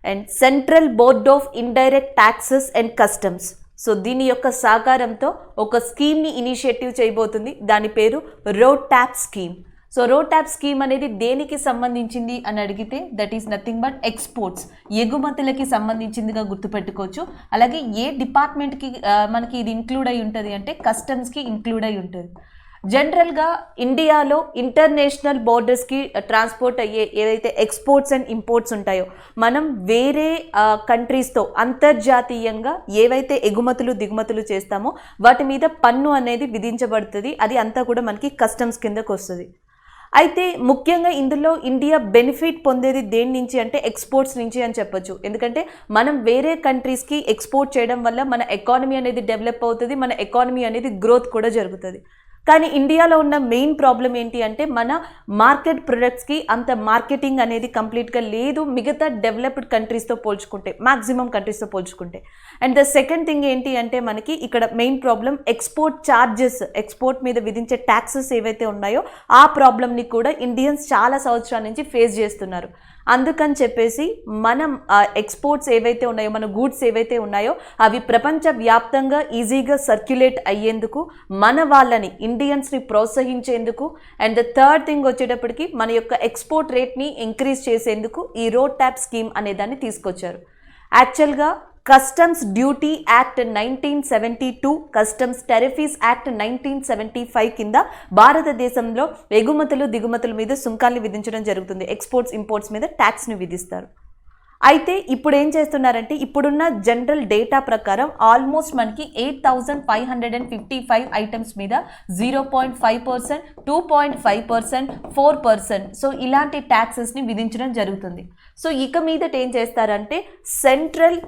and central board of indirect taxes and customs, so దీని యొక్క సహకారంతో ఒక స్కీమ్ని ఇనిషియేటివ్ చేయబోతుంది. దాని పేరు RoDTEP scheme. So RoDTEP scheme అనేది దేనికి సంబంధించింది అని అడిగితే that is nothing but exports, ఎగుమతులకి సంబంధించిందిగా గుర్తుపెట్టుకోవచ్చు. అలాగే ఏ డిపార్ట్మెంట్కి మనకి ఇది ఇంక్లూడ్ అయి ఉంటుంది అంటే కస్టమ్స్కి ఇంక్లూడ్ అయి ఉంటుంది. జనరల్గా ఇండియాలో ఇంటర్నేషనల్ బోర్డర్స్కి ట్రాన్స్పోర్ట్ అయ్యే ఏదైతే ఎక్స్పోర్ట్స్ అండ్ ఇంపోర్ట్స్ ఉంటాయో, మనం వేరే కంట్రీస్తో అంతర్జాతీయంగా ఏవైతే ఎగుమతులు దిగుమతులు చేస్తామో వాటి మీద పన్ను అనేది విధించబడుతుంది. అది అంతా కూడా మనకి కస్టమ్స్ కిందకు వస్తుంది. అయితే ముఖ్యంగా ఇందులో ఇండియా బెనిఫిట్ పొందేది దేని నుంచి అంటే ఎక్స్పోర్ట్స్ నుంచి అని చెప్పొచ్చు. ఎందుకంటే మనం వేరే కంట్రీస్కి ఎక్స్పోర్ట్ చేయడం వల్ల మన ఎకానమీ అనేది డెవలప్ అవుతుంది, మన ఎకానమీ అనేది గ్రోత్ కూడా జరుగుతుంది. కానీ ఇండియాలో ఉన్న మెయిన్ ప్రాబ్లం ఏంటి అంటే మన మార్కెట్ ప్రొడక్ట్స్కి అంత మార్కెటింగ్ అనేది కంప్లీట్గా లేదు మిగతా డెవలప్డ్ కంట్రీస్తో పోల్చుకుంటే, మ్యాక్సిమం కంట్రీస్తో పోల్చుకుంటే. అండ్ ద సెకండ్ థింగ్ ఏంటి అంటే మనకి ఇక్కడ main problem export charges, export మీద విధించే ట్యాక్సెస్ ఏవైతే ఉన్నాయో ఆ ప్రాబ్లమ్ని కూడా ఇండియన్స్ చాలా సంవత్సరాల నుంచి ఫేస్ చేస్తున్నారు. అందుకని చెప్పేసి మనం ఎక్స్పోర్ట్స్ ఏవైతే ఉన్నాయో, మన గూడ్స్ ఏవైతే ఉన్నాయో అవి ప్రపంచవ్యాప్తంగా ఈజీగా సర్క్యులేట్ అయ్యేందుకు, మన వాళ్ళని ఇండియన్స్ని ప్రోత్సహించేందుకు, అండ్ ద థర్డ్ థింగ్ వచ్చేటప్పటికి మన యొక్క ఎక్స్పోర్ట్ రేట్ని ఇంక్రీజ్ చేసేందుకు ఈ రోడ్ ట్యాప్ స్కీమ్ అనే దాన్ని తీసుకొచ్చారు. యాక్చువల్గా customs duty act 1972, customs tariffs act 1975 కింద భారతదేశంలో ఎగుమతులు దిగుమతుల మీద సుంకాన్ని విధించడం జరుగుతుంది. ఎక్స్పోర్ట్స్ ఇంపోర్ట్స్ మీద ట్యాక్స్ని విధిస్తారు. అయితే ఇప్పుడు ఏం చేస్తున్నారంటే ఇప్పుడున్న జనరల్ డేటా ప్రకారం ఆల్మోస్ట్ మనకి 8,555 ఐటమ్స్ మీద 0.5%, 2.5%, 4%, సో ఇలాంటి ట్యాక్సెస్ని విధించడం జరుగుతుంది. సో ఇక మీదట ఏం చేస్తారంటే central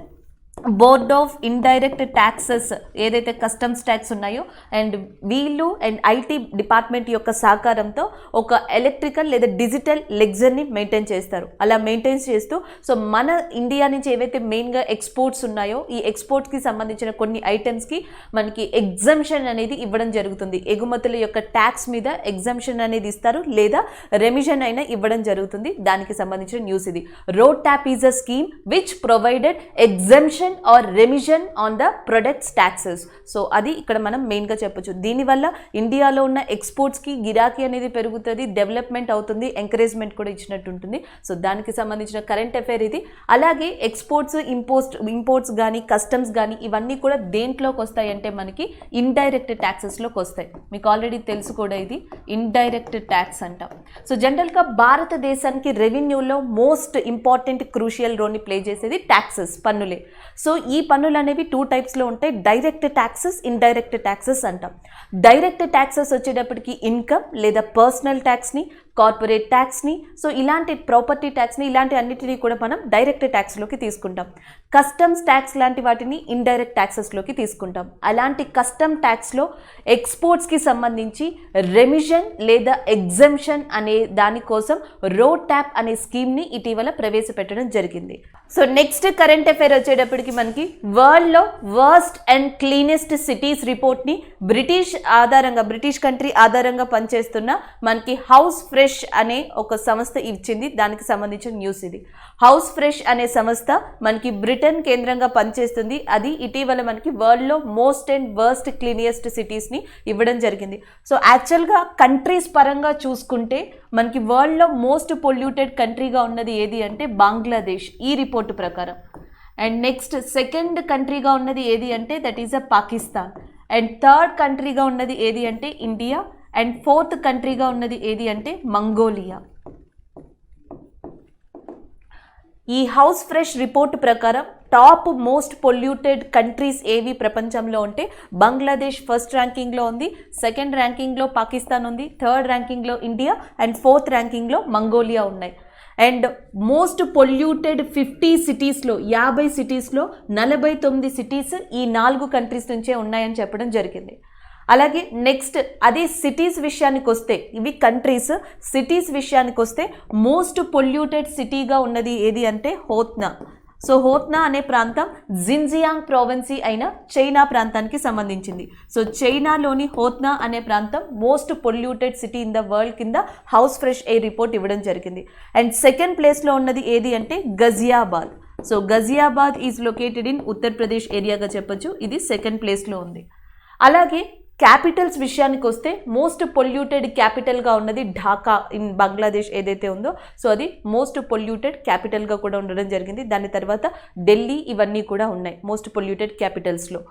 board of indirect taxes ఏదైతే కస్టమ్స్ ట్యాక్స్ ఉన్నాయో అండ్ వీళ్ళు అండ్ ఐటీ డిపార్ట్మెంట్ యొక్క సహకారంతో ఒక ఎలక్ట్రికల్ లేదా డిజిటల్ లెగ్జర్ని మెయింటైన్ చేస్తారు. అలా మెయింటైన్ చేస్తూ సో మన ఇండియా నుంచి ఏవైతే మెయిన్గా ఎక్స్పోర్ట్స్ ఉన్నాయో ఈ ఎక్స్పోర్ట్స్కి సంబంధించిన కొన్ని ఐటమ్స్కి మనకి ఎగ్జంప్షన్ అనేది ఇవ్వడం జరుగుతుంది. ఎగుమతుల యొక్క ట్యాక్స్ మీద ఎగ్జంప్షన్ అనేది ఇస్తారు లేదా రెమిషన్ అయినా ఇవ్వడం జరుగుతుంది. దానికి సంబంధించిన న్యూస్ ఇది. RoDTEP is a scheme which provided exemption or remission on the products taxes. So అది ఇక్కడ మనం మెయిన్గా చెప్పొచ్చు. దీనివల్ల ఇండియాలో ఉన్న ఎక్స్పోర్ట్స్కి గిరాకీ అనేది పెరుగుతుంది, డెవలప్మెంట్ అవుతుంది, ఎంకరేజ్మెంట్ కూడా ఇచ్చినట్టు ఉంటుంది. సో దానికి సంబంధించిన కరెంట్ అఫైర్ ఇది. అలాగే ఎక్స్పోర్ట్స్ ఇంపోర్ట్స్ కానీ కస్టమ్స్ కానీ ఇవన్నీ కూడా దేంట్లోకి వస్తాయి అంటే మనకి ఇండైరెక్ట్ ట్యాక్సెస్లోకి వస్తాయి. మీకు ఆల్రెడీ తెలుసు కూడా ఇది ఇండైరెక్ట్ ట్యాక్స్ అంటాం. సో జనరల్గా భారతదేశానికి రెవెన్యూలో మోస్ట్ ఇంపార్టెంట్ క్రూషియల్ రోల్ని ప్లే చేసేది ట్యాక్సెస్, పన్నులే. సో ఈ పన్నులు అనేవి 2 టైప్స్లో ఉంటాయి. డైరెక్ట్ ట్యాక్సెస్, ఇండైరెక్ట్ ట్యాక్సెస్ అంటాం. డైరెక్ట్ ట్యాక్సెస్ వచ్చేటప్పటికి ఇన్కమ్ లేదా పర్సనల్ ట్యాక్స్ని, కార్పొరేట్ ట్యాక్స్ని, సో ఇలాంటి ప్రాపర్టీ ట్యాక్స్ని, ఇలాంటి అన్నిటినీ కూడా మనం డైరెక్ట్ ట్యాక్స్లోకి తీసుకుంటాం. కస్టమ్స్ ట్యాక్స్ లాంటి వాటిని ఇండైరెక్ట్ ట్యాక్సెస్లోకి తీసుకుంటాం. అలాంటి కస్టమ్ ట్యాక్స్లో ఎక్స్పోర్ట్స్కి సంబంధించి రెమిషన్ లేదా ఎగ్జంప్షన్ అనే దానికోసం రోడ్ ట్యాప్ అనే స్కీమ్ని ఇటీవల ప్రవేశపెట్టడం జరిగింది. సో నెక్స్ట్ కరెంట్ అఫైర్ వచ్చేటప్పటికి మనకి వరల్డ్లో వర్స్ట్ అండ్ క్లీనెస్ట్ సిటీస్ రిపోర్ట్ని బ్రిటిష్ కంట్రీ ఆధారంగా పనిచేస్తున్న మనకి హౌస్ ఫ్రెష్ అనే ఒక సంస్థ ఇచ్చింది. దానికి సంబంధించిన న్యూస్ ఇది. హౌస్ ఫ్రెష్ అనే సంస్థ మనకి బ్రిటన్ కేంద్రంగా పనిచేస్తుంది. అది ఇటీవల మనకి వరల్డ్లో మోస్ట్ అండ్ వర్స్ట్ క్లీనియస్ట్ సిటీస్ని ఇవ్వడం జరిగింది. సో యాక్చువల్గా కంట్రీస్ పరంగా చూసుకుంటే మనకి వరల్డ్లో మోస్ట్ పొల్యూటెడ్ కంట్రీగా ఉన్నది ఏది అంటే బంగ్లాదేశ్ ఈ రిపోర్టు ప్రకారం. అండ్ నెక్స్ట్ సెకండ్ కంట్రీగా ఉన్నది ఏది అంటే that is a Pakistan. And third కంట్రీగా ఉన్నది ఏది అంటే ఇండియా. అండ్ ఫోర్త్ కంట్రీగా ఉన్నది ఏది అంటే మంగోలియా. ఈ హౌస్ ఫ్రెష్ రిపోర్ట్ ప్రకారం టాప్ మోస్ట్ పొల్యూటెడ్ కంట్రీస్ ఏవి ప్రపంచంలో ఉంటే బంగ్లాదేశ్ ఫస్ట్ ర్యాంకింగ్లో ఉంది, సెకండ్ ర్యాంకింగ్లో పాకిస్తాన్ ఉంది, థర్డ్ ర్యాంకింగ్లో ఇండియా అండ్ ఫోర్త్ ర్యాంకింగ్లో మంగోలియా ఉన్నాయి. అండ్ మోస్ట్ పొల్యూటెడ్ 50 సిటీస్లో 50 సిటీస్లో 49 సిటీస్ ఈ 4 కంట్రీస్ నుంచే ఉన్నాయని చెప్పడం జరిగింది. అలాగే నెక్స్ట్ అదే సిటీస్ విషయానికి వస్తే, ఇవి కంట్రీస్, సిటీస్ విషయానికి వస్తే మోస్ట్ పొల్యూటెడ్ సిటీగా ఉన్నది ఏది అంటే హోత్నా. సో హోత్నా అనే ప్రాంతం జిన్జియాంగ్ ప్రావిన్సీ అయిన చైనా ప్రాంతానికి సంబంధించింది. సో చైనాలోని హోత్నా అనే ప్రాంతం most polluted city in the world కింద హౌస్ ఫ్రెష్ ఎయిర్ రిపోర్ట్ ఇవ్వడం జరిగింది. అండ్ సెకండ్ ప్లేస్లో ఉన్నది ఏది అంటే Ghaziabad. So Ghaziabad is located in Uttar Pradesh ఏరియాగా చెప్పొచ్చు. ఇది సెకండ్ ప్లేస్లో ఉంది. అలాగే క్యాపిటల్స్ విషయానికి వస్తే మోస్ట్ పొల్యూటెడ్ క్యాపిటల్గా ఉన్నది ఢాకా ఇన్ బంగ్లాదేశ్ ఏదైతే ఉందో సో అది మోస్ట్ పొల్యూటెడ్ క్యాపిటల్గా కూడా ఉండడం జరిగింది. దాని తర్వాత ఢిల్లీ ఇవన్నీ కూడా ఉన్నాయి మోస్ట్ పొల్యూటెడ్ క్యాపిటల్స్లో.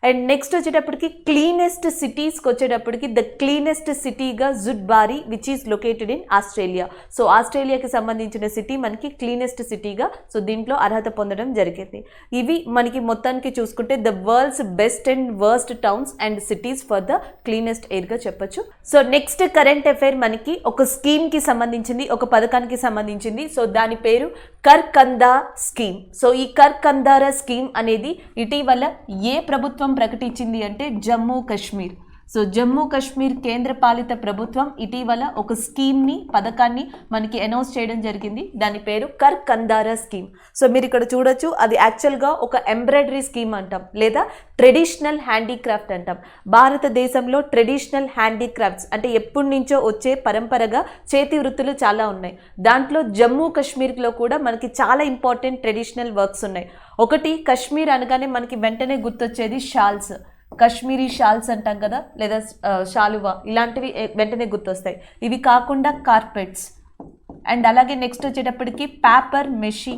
అండ్ నెక్స్ట్ వచ్చేటప్పటికి క్లీనెస్ట్ సిటీస్కి వచ్చేటప్పటికి ద క్లీనెస్ట్ సిటీగా జుడ్బారీ which is located in Australia. So ఆస్ట్రేలియాకి సంబంధించిన సిటీ మనకి క్లీనెస్ట్ సిటీగా సో దీంట్లో అర్హత పొందడం జరిగింది. ఇవి మనకి మొత్తానికి చూసుకుంటే the world's best and worst towns and cities for the cleanest ఎయిర్గా చెప్పొచ్చు. సో నెక్స్ట్ కరెంట్ అఫైర్ మనకి ఒక స్కీమ్కి సంబంధించింది, ఒక పథకానికి సంబంధించింది. సో దాని పేరు కర్ కందా స్కీమ్. సో ఈ కర్ కందారా స్కీమ్ అనేది ఇటీవల ఏ ప్రభుత్వం ప్రకటించింది అంటే జమ్మూ కాశ్మీర్. సో జమ్మూ కాశ్మీర్ కేంద్ర పాలిత ప్రభుత్వం ఇటీవల ఒక స్కీమ్ని, పథకాన్ని మనకి అనౌన్స్ చేయడం జరిగింది. దాని పేరు కర్ కందారా స్కీమ్. సో మీరు ఇక్కడ చూడొచ్చు, అది యాక్చువల్గా ఒక ఎంబ్రాయిడరీ స్కీమ్ అంటాం లేదా ట్రెడిషనల్ హ్యాండీక్రాఫ్ట్ అంటాం. భారతదేశంలో ట్రెడిషనల్ హ్యాండీక్రాఫ్ట్స్ అంటే ఎప్పటి నుంచో వచ్చే పరంపరగా చేతి వృత్తులు చాలా ఉన్నాయి. దాంట్లో జమ్మూ కాశ్మీర్లో కూడా మనకి చాలా ఇంపార్టెంట్ ట్రెడిషనల్ వర్క్స్ ఉన్నాయి. ఒకటి కాశ్మీర్ అనగానే మనకి వెంటనే గుర్తొచ్చేది షాల్స్, కాశ్మీరీ షాల్స్ అంటాం కదా, లేదా షాలువా, ఇలాంటివి వెంటనే గుర్తొస్తాయి. ఇవి కాకుండా కార్పెట్స్ అండ్ అలాగే నెక్స్ట్ వచ్చేటప్పటికి పేపర్ మెషీ.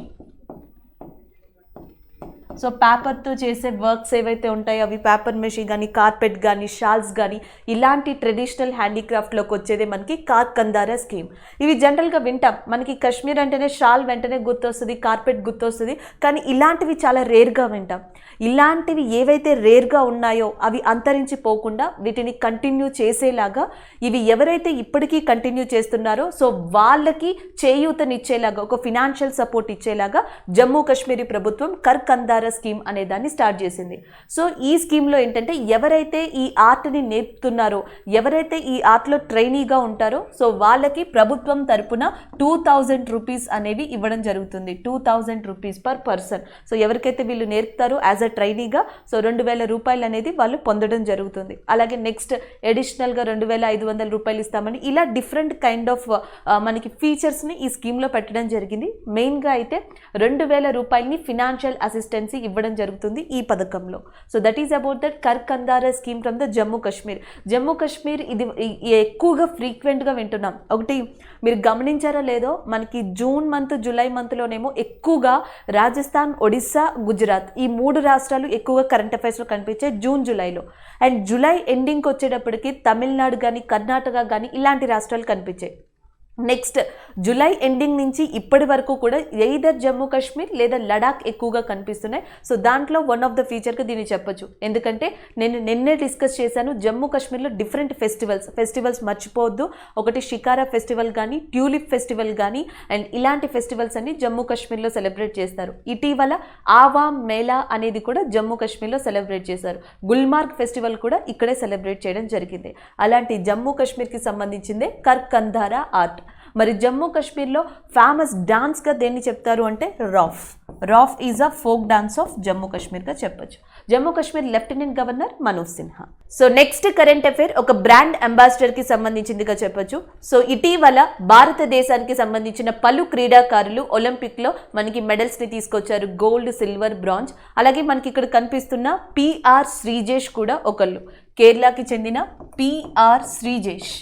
సో పేపర్తో చేసే వర్క్స్ ఏవైతే ఉంటాయో అవి పేపర్ మెషీ కానీ, కార్పెట్ కానీ, షాల్స్ కానీ ఇలాంటి ట్రెడిషనల్ హ్యాండీక్రాఫ్ట్లోకి వచ్చేదే మనకి కర్ కందారా స్కీమ్. ఇవి జనరల్గా వింటాం, మనకి కాశ్మీర్ అంటేనే షాల్ వెంటనే గుర్తొస్తుంది, కార్పెట్ గుర్తొస్తుంది, కానీ ఇలాంటివి చాలా రేర్గా వింటాం. ఇలాంటివి ఏవైతే రేర్గా ఉన్నాయో అవి అంతరించిపోకుండా వీటిని కంటిన్యూ చేసేలాగా, ఇవి ఎవరైతే ఇప్పటికీ కంటిన్యూ చేస్తున్నారో సో వాళ్ళకి చేయూతనిచ్చేలాగా, ఒక ఫినాన్షియల్ సపోర్ట్ ఇచ్చేలాగా జమ్మూ కాశ్మీరీ ప్రభుత్వం కర్ కందారా స్కీమ్ అనే దాన్ని స్టార్ట్ చేసింది. సో ఈ స్కీమ్లో ఏంటంటే ఎవరైతే ఈ ఆర్ట్ని నేర్పుతున్నారో, ఎవరైతే ఈ ఆర్ట్లో ట్రైనీగా ఉంటారో సో వాళ్ళకి ప్రభుత్వం తరపున 2000 రూపీస్ అనేవి ఇవ్వడం జరుగుతుంది. 2000 రూపీస్ పర్ పర్సన్. సో ఎవరికైతే వీళ్ళు నేర్పుతారో యాజ్ అ ట్రైనీగా సో 2000 రూపాయలు అనేది వాళ్ళు పొందడం జరుగుతుంది. అలాగే నెక్స్ట్ అడిషనల్గా 2500 రూపాయలు ఇస్తామని ఇలా డిఫరెంట్ కైండ్ ఆఫ్ మనకి ఫీచర్స్ని ఈ స్కీమ్లో పెట్టడం జరిగింది. మెయిన్గా అయితే 2000 రూపాయలని ఫినాన్షియల్ అసిస్టెన్సీ ఇవ్వడం జరుగుతుంది ఈ పథకంలో. So that is about that కర్ కందారా scheme from the Jammu Kashmir. Jammu Kashmir ఇది ఎక్కువగా ఫ్రీక్వెంట్గా వింటున్నాం. ఒకటి మీరు గమనించారో లేదో, మనకి జూన్ మంత్ జూలై మంత్లోనేమో ఎక్కువగా రాజస్థాన్, ఒడిస్సా, గుజరాత్ ఈ 3 రాష్ట్రాలు ఎక్కువగా కరెంట్ అఫైర్స్లో కనిపించాయి జూన్ జూలైలో. అండ్ జూలై ఎండింగ్కి వచ్చేటప్పటికి తమిళనాడు కానీ కర్ణాటక కానీ ఇలాంటి రాష్ట్రాలు కనిపించాయి. నెక్స్ట్ జూలై ఎండింగ్ నుంచి ఇప్పటి వరకు కూడా ఎయిదర్ జమ్మూ కాశ్మీర్ లేదా లడాక్ ఎక్కువగా కనిపిస్తున్నాయి. సో దాంట్లో వన్ ఆఫ్ ద ఫీచర్గా దీన్ని చెప్పొచ్చు. ఎందుకంటే నేను నిన్నే డిస్కస్ చేశాను, జమ్మూ కాశ్మీర్లో డిఫరెంట్ ఫెస్టివల్స్ మర్చిపోవద్దు. ఒకటి షికారా ఫెస్టివల్ కానీ, ట్యూలిప్ ఫెస్టివల్ కానీ, అండ్ ఇలాంటి ఫెస్టివల్స్ అన్ని జమ్మూ కాశ్మీర్లో సెలబ్రేట్ చేస్తారు. ఇటీవల ఆవామ్ మేళా అనేది కూడా జమ్మూ కాశ్మీర్లో సెలబ్రేట్ చేశారు. గుల్మార్గ్ ఫెస్టివల్ కూడా ఇక్కడే సెలబ్రేట్ చేయడం జరిగింది. అలాంటి జమ్మూ కాశ్మీర్కి సంబంధించిందే కర్ కందారా ఆర్ట్. మరి జమ్మూ కాశ్మీర్లో ఫేమస్ డాన్స్గా దేన్ని చెప్తారు అంటే Rouf. Rouf is a folk dance of Jammu కాశ్మీర్గా చెప్పొచ్చు. Jammu Kashmir lieutenant governor Manoj Sinha. So next current affair ఒక బ్రాండ్ అంబాసిడర్కి సంబంధించిందిగా చెప్పొచ్చు. సో ఇటీవల భారతదేశానికి సంబంధించిన పలు క్రీడాకారులు ఒలింపిక్లో మనకి మెడల్స్ని తీసుకొచ్చారు. Gold, silver, bronze. అలాగే మనకి ఇక్కడ కనిపిస్తున్న పిఆర్ శ్రీజేష్ కూడా ఒకళ్ళు. కేరళకి చెందిన పిఆర్ శ్రీజేష్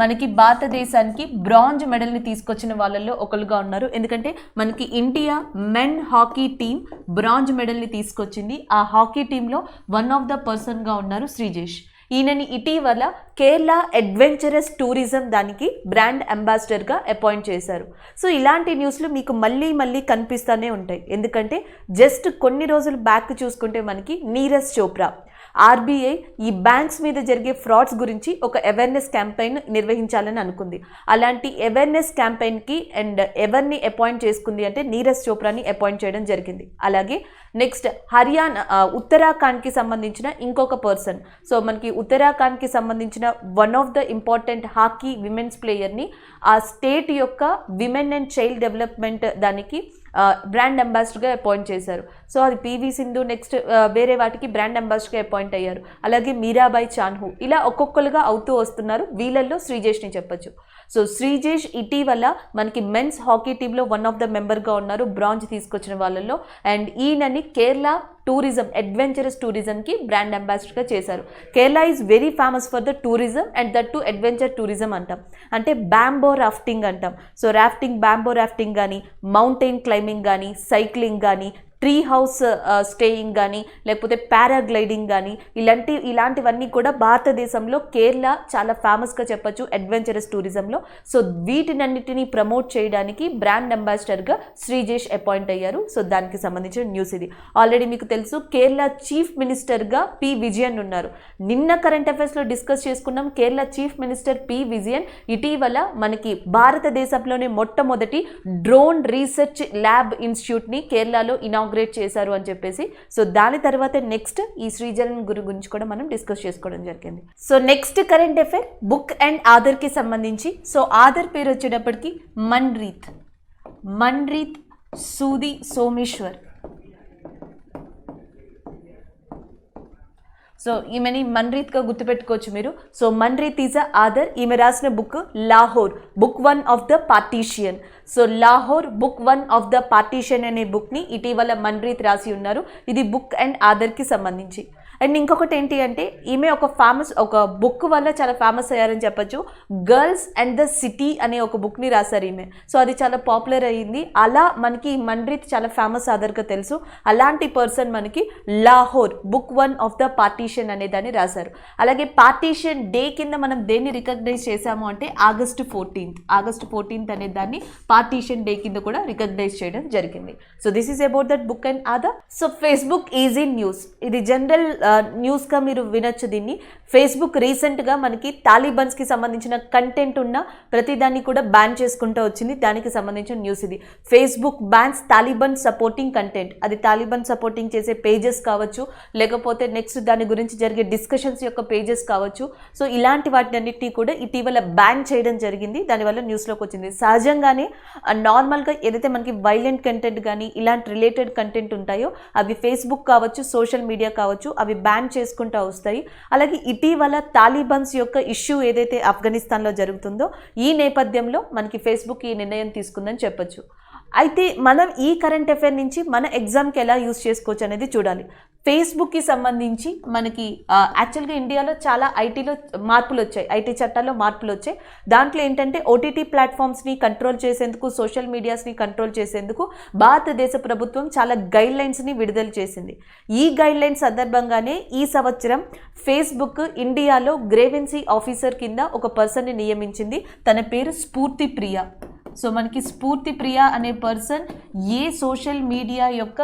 మనకి భారతదేశానికి బ్రాంజ్ మెడల్ని తీసుకొచ్చిన వాళ్ళల్లో ఒకరుగా ఉన్నారు. ఎందుకంటే మనకి India men hockey team bronze మెడల్ని తీసుకొచ్చింది. ఆ హాకీ టీంలో వన్ ఆఫ్ ద పర్సన్గా ఉన్నారు శ్రీజేష్. ఈయనని ఇటీవల కేరళ అడ్వెంచరస్ టూరిజం దానికి బ్రాండ్ అంబాసిడర్గా అపాయింట్ చేశారు. సో ఇలాంటి న్యూస్లు మీకు మళ్ళీ కనిపిస్తూనే ఉంటాయి. ఎందుకంటే జస్ట్ కొన్ని రోజులు బ్యాక్ చూసుకుంటే మనకి నీరజ్ చోప్రా ఆర్బీఐ ఈ బ్యాంక్స్ మీద జరిగే ఫ్రాడ్స్ గురించి ఒక అవేర్నెస్ క్యాంపెయిన్ నిర్వహించాలని అనుకుంది. అలాంటి అవేర్నెస్ క్యాంపెయిన్కి అండ్ ఎవరిని అపాయింట్ చేసుకుంది అంటే నీరజ్ చోప్రాని అపాయింట్ చేయడం జరిగింది. అలాగే నెక్స్ట్ హర్యానా ఉత్తరాఖండ్కి సంబంధించిన ఇంకొక పర్సన్. సో మనకి ఉత్తరాఖండ్కి సంబంధించిన one of the important hockey women's ప్లేయర్ని ఆ స్టేట్ యొక్క విమెన్ అండ్ చైల్డ్ డెవలప్మెంట్ దానికి బ్రాండ్ అంబాసిడర్గా అపాయింట్ చేశారు. సో అది పివి సింధు నెక్స్ట్ వేరే వాటికి బ్రాండ్ అంబాసిడర్గా అపాయింట్ అయ్యారు. అలాగే మీరాబాయి చాన్హు ఇలా ఒక్కొక్కరుగా అవుతూ వస్తున్నారు. వీళ్ళల్లో శ్రీజేష్ని చెప్పొచ్చు. సో శ్రీజేష్ ఇటీవల మనకి మెన్స్ హాకీ టీంలో వన్ ఆఫ్ ద మెంబర్గా ఉన్నారు బ్రాంజ్ తీసుకొచ్చిన వాళ్ళల్లో. అండ్ ఈయనని కేరళ టూరిజం అడ్వెంచరస్ టూరిజంకి బ్రాండ్ అంబాసిడర్గా చేశారు. Kerala is very famous for the tourism and that to adventure tourism అంటాం. అంటే బ్యాంబో రాఫ్టింగ్ అంటాం. సో రాఫ్టింగ్, బ్యాంబో రాఫ్టింగ్ కానీ, మౌంటైన్ క్లైంబింగ్ కానీ, సైక్లింగ్ కానీ, ట్రీ హౌస్ స్టేయింగ్ కానీ, లేకపోతే పారాగ్లైడింగ్ కానీ ఇలాంటివన్నీ కూడా భారతదేశంలో కేరళ చాలా ఫేమస్గా చెప్పొచ్చు అడ్వెంచరస్ టూరిజంలో. సో వీటినన్నిటినీ ప్రమోట్ చేయడానికి బ్రాండ్ అంబాసిడర్గా శ్రీజేష్ అపాయింట్ అయ్యారు. సో దానికి సంబంధించిన న్యూస్ ఇది. ఆల్రెడీ మీకు తెలుసు కేరళ చీఫ్ మినిస్టర్గా పి విజయన్ ఉన్నారు. నిన్న కరెంట్ అఫైర్స్లో డిస్కస్ చేసుకున్నాం. Kerala chief minister P Vijayan ఇటీవల మనకి భారతదేశంలోనే మొట్టమొదటి డ్రోన్ రీసెర్చ్ ల్యాబ్ ఇన్స్టిట్యూట్ని కేరళలో ఇనాగ్రేట్ చేశారు అని చెప్పేసి. సో దాని తర్వాత నెక్స్ట్ ఈ శ్రీజరన్ గురించి కూడా మనం డిస్కస్ చేసుకోవడం జరిగింది. So next current affair book and ఆధార్కి సంబంధించి. సో ఆధార్ పేరు వచ్చేటప్పటికి మన్రీత్ సూది సోమేశ్వర్. సో ఈమెని మన్రీత్గా గుర్తుపెట్టుకోవచ్చు మీరు. So Manreet is Aadhaar. ఈమె రాసిన book Lahore book 1 of the partition. So Lahore book 1 of the partition అనే బుక్ని ఇటీవల మన్రీత్ రాసి ఉన్నారు. ఇది బుక్ అండ్ ఆధార్కి సంబంధించి. అండ్ ఇంకొకటి ఏంటి అంటే ఈమె ఒక బుక్ వల్ల చాలా ఫేమస్ అయ్యారని చెప్పొచ్చు. గర్ల్స్ అండ్ ద సిటీ అనే ఒక బుక్ని రాశారు ఈమె. సో అది చాలా పాపులర్ అయ్యింది. అలా మనకి మన్రీత్ చాలా ఫేమస్ ఆధార్గా తెలుసు. అలాంటి పర్సన్ మనకి Lahore book 1 of the partition అనే దాన్ని రాశారు. అలాగే పార్టీషన్ డే కింద మనం దేన్ని రికగ్నైజ్ చేశాము అంటే ఆగస్టు 14th అనే దాన్ని పార్టీషన్ డే కింద కూడా రికగ్నైజ్ చేయడం జరిగింది. So this is about that book and Aadhaar. So Facebook easy news ఇది జనరల్ న్యూస్గా మీరు వినొచ్చు. దీన్ని ఫేస్బుక్ రీసెంట్గా మనకి తాలిబాన్స్కి సంబంధించిన కంటెంట్ ఉన్న ప్రతిదాన్ని కూడా బ్యాన్ చేసుకుంటూ వచ్చింది. దానికి సంబంధించిన న్యూస్ ఇది. Facebook bans Taliban supporting content. అది తాలిబాన్ సపోర్టింగ్ చేసే పేజెస్ కావచ్చు, లేకపోతే నెక్స్ట్ దాని గురించి జరిగే డిస్కషన్స్ యొక్క పేజెస్ కావచ్చు. సో ఇలాంటి వాటినన్నిటినీ కూడా ఇటీవల బ్యాన్ చేయడం జరిగింది. దానివల్ల న్యూస్లోకి వచ్చింది. సహజంగానే నార్మల్గా ఏదైతే మనకి వైలెంట్ కంటెంట్ కానీ ఇలాంటి రిలేటెడ్ కంటెంట్ ఉంటాయో అవి ఫేస్బుక్ కావచ్చు, సోషల్ మీడియా కావచ్చు, అవి బ్యాన్ చేసుకుంటూ వస్తాయి. అలాగే ఇటీవల తాలిబాన్స్ యొక్క ఇష్యూ ఏదైతే ఆఫ్ఘనిస్తాన్లో జరుగుతుందో ఈ నేపథ్యంలో మనకి ఫేస్బుక్ ఈ నిర్ణయం తీసుకుందని చెప్పొచ్చు. అయితే మనం ఈ కరెంట్ అఫైర్ నుంచి మన ఎగ్జామ్కి ఎలా యూజ్ చేసుకోవచ్చు అనేది చూడాలి. ఫేస్బుక్కి సంబంధించి మనకి యాక్చువల్గా ఇండియాలో చాలా ఐటీలో మార్పులు వచ్చాయి, ఐటీ చట్టాల్లో మార్పులు వచ్చాయి. దాంట్లో ఏంటంటే ఓటీటీ ప్లాట్ఫామ్స్ని కంట్రోల్ చేసేందుకు, సోషల్ మీడియాస్ని కంట్రోల్ చేసేందుకు భారతదేశ ప్రభుత్వం చాలా గైడ్లైన్స్ని విడుదల చేసింది. ఈ గైడ్లైన్స్ సందర్భంగానే ఈ సంవత్సరం ఫేస్బుక్ ఇండియాలో గ్రేవెన్సీ ఆఫీసర్ కింద ఒక పర్సన్ని నియమించింది. తన పేరు స్ఫూర్తి ప్రియ. సో మనకి స్ఫూర్తి ప్రియ అనే పర్సన్ ఏ సోషల్ మీడియా యొక్క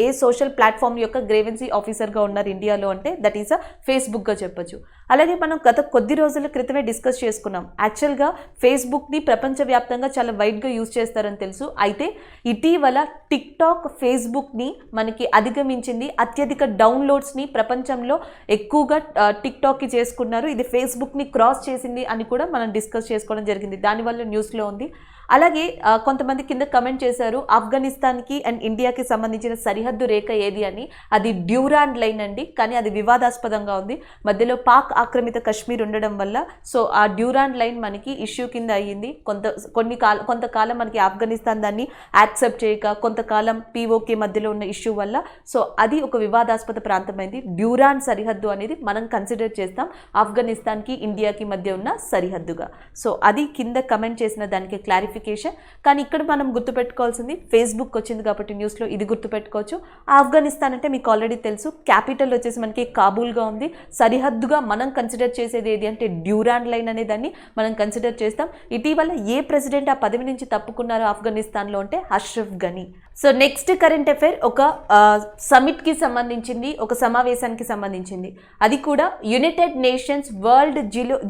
ఏ సోషల్ ప్లాట్ఫామ్ యొక్క గ్రేవెన్సీ ఆఫీసర్గా ఉన్నారు ఇండియాలో అంటే దట్ ఈస్ ఫేస్బుక్గా చెప్పొచ్చు. అలాగే మనం గత కొద్ది రోజుల క్రితమే డిస్కస్ చేసుకున్నాం. యాక్చువల్గా ఫేస్బుక్ని ప్రపంచవ్యాప్తంగా చాలా వైడ్గా యూజ్ చేస్తారని తెలుసు. అయితే ఇటీవల టిక్టాక్ ఫేస్బుక్ని మనకి అధిగమించింది. అత్యధిక డౌన్లోడ్స్ని ప్రపంచంలో ఎక్కువగా టిక్టాక్కి చేసుకున్నారు. ఇది ఫేస్బుక్ని క్రాస్ చేసింది అని కూడా మనం డిస్కస్ చేసుకోవడం జరిగింది. దానివల్ల న్యూస్లో ఉంది. అలాగే కొంతమంది కింద కమెంట్ చేశారు ఆఫ్ఘనిస్తాన్కి అండ్ ఇండియాకి సంబంధించిన సరిహద్దు రేఖ ఏది అని. అది డ్యూరాండ్ లైన్ అండి, కానీ అది వివాదాస్పదంగా ఉంది. మధ్యలో పాక్ ఆక్రమిత కశ్మీర్ ఉండడం వల్ల సో ఆ డ్యూరాండ్ లైన్ మనకి ఇష్యూ కింద అయ్యింది. కొంతకాలం మనకి ఆఫ్ఘనిస్తాన్ దాన్ని యాక్సెప్ట్ చేయక కొంతకాలం పీఓకే మధ్యలో ఉన్న ఇష్యూ వల్ల సో అది ఒక వివాదాస్పద ప్రాంతమైంది. డ్యూరాండ్ సరిహద్దు అనేది మనం కన్సిడర్ చేస్తాం ఆఫ్ఘనిస్తాన్కి ఇండియాకి మధ్య ఉన్న సరిహద్దుగా. సో అది కింద కమెంట్ చేసిన దానికి క్లారిఫికేషన్. కానీ ఇక్కడ మనం గుర్తుపెట్టుకోవాల్సింది ఫేస్బుక్ వచ్చింది కాబట్టి న్యూస్లో ఇది గుర్తుపెట్టుకోవచ్చు. ఆఫ్ఘనిస్తాన్ అంటే మీకు ఆల్రెడీ తెలుసు, క్యాపిటల్ వచ్చేసి మనకి కాబూల్గా ఉంది. సరిహద్దుగా మనం కన్సిడర్ చేసేది ఏది అంటే డ్యూరాండ్ లైన్ అనే దాన్ని మనం కన్సిడర్ చేస్తాం. ఇటీవల ఏ ప్రెసిడెంట్ ఆ పదవి నుంచి తప్పుకున్నారో ఆఫ్ఘనిస్తాన్లో అంటే అష్రఫ్ గనీ. సో నెక్స్ట్ కరెంట్ అఫైర్ ఒక సమిట్కి సంబంధించింది, ఒక సమావేశానికి సంబంధించింది. అది కూడా United nations world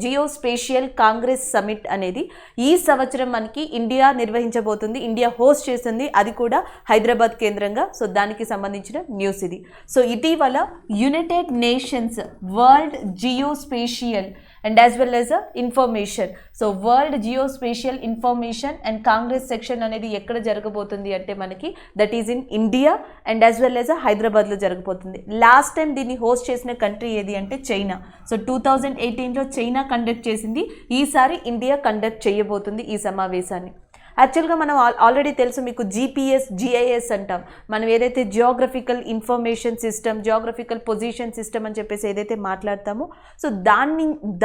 geospatial Congress summit అనేది ఈ సంవత్సరం మనకి ఇండియా నిర్వహించబోతుంది. ఇండియా హోస్ట్ చేస్తుంది, అది కూడా హైదరాబాద్ కేంద్రంగా. సో దానికి సంబంధించిన న్యూస్ ఇది. సో ఇటీవల United nations world geospatial and as well as information. So world geospatial information and congress section అనేది ఎక్కడ జరగబోతుంది అంటే మనకి that is in India and as well as హైదరాబాద్లో జరగబోతుంది. లాస్ట్ టైం దీన్ని హోస్ట్ చేసిన కంట్రీ ఏది అంటే చైనా. సో 2018లో చైనా కండక్ట్ చేసింది, ఈసారి ఇండియా కండక్ట్ చేయబోతుంది ఈ సమావేశాన్ని. యాక్చువల్గా మనం ఆల్రెడీ తెలుసు మీకు జీపీఎస్, జిఐఎస్ అంటాం. మనం ఏదైతే geographical information system, geographical position system అని చెప్పేసి ఏదైతే మాట్లాడతామో సో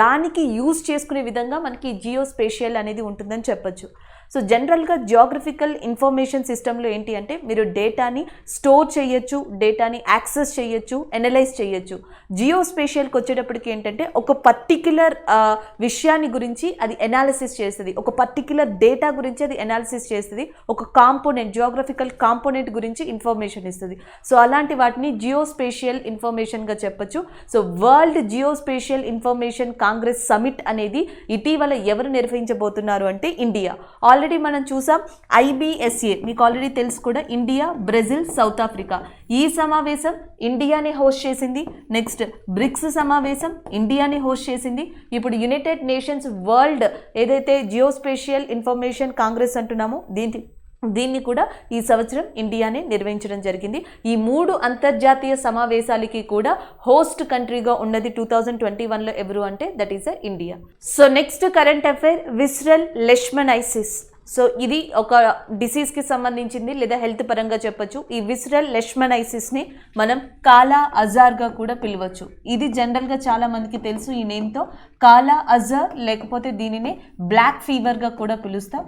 దానికి యూజ్ చేసుకునే విధంగా మనకి జియోస్పేషియల్ అనేది ఉంటుందని చెప్పొచ్చు. సో జనరల్గా జియోగ్రఫికల్ ఇన్ఫర్మేషన్ సిస్టంలో ఏంటి అంటే మీరు డేటాని స్టోర్ చేయొచ్చు, డేటాని యాక్సెస్ చేయొచ్చు, ఎనలైజ్ చేయొచ్చు. జియోస్పేషియల్కి వచ్చేటప్పటికి ఏంటంటే ఒక పర్టిక్యులర్ విషయాన్ని గురించి అది ఎనాలిసిస్ చేస్తుంది, ఒక పర్టిక్యులర్ డేటా గురించి అది ఎనాలిసిస్ చేస్తుంది, ఒక కాంపోనెంట్, జియోగ్రఫికల్ కాంపోనెంట్ గురించి ఇన్ఫర్మేషన్ ఇస్తుంది. సో అలాంటి వాటిని జియోస్పేషియల్ ఇన్ఫర్మేషన్గా చెప్పొచ్చు. So world geospatial information congress summit అనేది ఇటీవల ఎవరు నిర్వహించబోతున్నారు అంటే ఇండియా. ఆల్రెడీ మనం చూసాం ఐబిఎస్ఏ మీకు ఆల్రెడీ తెలుసు కూడా, ఇండియా, బ్రెజిల్, సౌత్ ఆఫ్రికా. ఈ సమావేశం ఇండియానే హోస్ట్ చేసింది. నెక్స్ట్ బ్రిక్స్ సమావేశం ఇండియానే హోస్ట్ చేసింది. ఇప్పుడు యునైటెడ్ నేషన్స్ వరల్డ్ ఏదైతే జియోస్పేషియల్ ఇన్ఫర్మేషన్ కాంగ్రెస్ అంటున్నామో దీన్ని కూడా ఈ సంవత్సరం ఇండియానే నిర్వహించడం జరిగింది. ఈ 3 అంతర్జాతీయ సమావేశాలకి కూడా హోస్ట్ కంట్రీగా ఉన్నది 2021లో ఎవరు అంటే that is India. So next current affair visceral leishmaniasis. So ఇది ఒక డిసీజ్కి సంబంధించింది లేదా హెల్త్ పరంగా చెప్పొచ్చు. ఈ విసరల్ లెష్మనైసిస్ని మనం కాలా అజార్గా కూడా పిలవచ్చు. ఇది జనరల్గా చాలా మందికి తెలుసు ఈ నేమ్తో, కాలా అజార్, లేకపోతే దీనిని బ్లాక్ ఫీవర్గా కూడా పిలుస్తాం.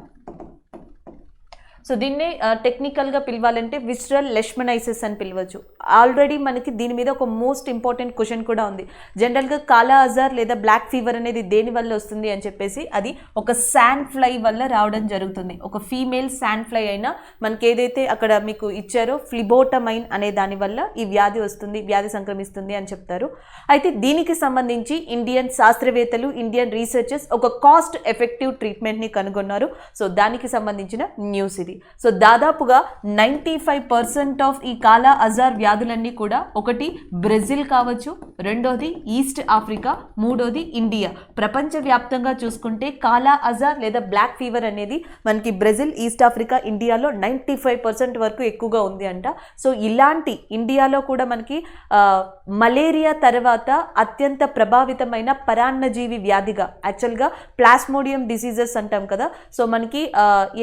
సో దీన్నే టెక్నికల్గా పిలవాలంటే విస్రల్ లెష్మనైసిస్ అని పిలవచ్చు. ఆల్రెడీ మనకి దీని మీద ఒక మోస్ట్ ఇంపార్టెంట్ క్వశ్చన్ కూడా ఉంది. జనరల్గా కాలా అజార్ లేదా బ్లాక్ ఫీవర్ అనేది దేని వల్ల వస్తుంది అని చెప్పేసి అది ఒక శాండ్ ఫ్లై వల్ల రావడం జరుగుతుంది. ఒక ఫీమేల్ శాండ్ ఫ్లై అయినా మనకి ఏదైతే అక్కడ మీకు ఇచ్చారో ఫ్లిబోటమైన్ అనే దాని వల్ల ఈ వ్యాధి వస్తుంది, వ్యాధి సంక్రమిస్తుంది అని చెప్తారు. అయితే దీనికి సంబంధించి ఇండియన్ శాస్త్రవేత్తలు, ఇండియన్ రీసెర్చర్స్ ఒక కాస్ట్ ఎఫెక్టివ్ ట్రీట్మెంట్ని కనుగొన్నారు. సో దానికి సంబంధించిన న్యూస్ ఇది. సో దాదాపుగా 95% ఆఫ్ ఈ కాలా అజార్ వ్యాధులన్నీ కూడా ఒకటి బ్రెజిల్ కావచ్చు, రెండోది ఈస్ట్ ఆఫ్రికా, మూడోది ఇండియా. ప్రపంచవ్యాప్తంగా చూసుకుంటే కాలా అజార్ లేదా బ్లాక్ ఫీవర్ అనేది మనకి బ్రెజిల్, ఈస్ట్ ఆఫ్రికా, ఇండియాలో 95% వరకు ఎక్కువగా ఉంది అంట. సో ఇలాంటి ఇండియాలో కూడా మనకి మలేరియా తర్వాత అత్యంత ప్రభావితమైన పరాన్నజీవి వ్యాధిగా యాక్చువల్గా ప్లాస్మోడియం డిసీజెస్ అంటాం కదా. సో మనకి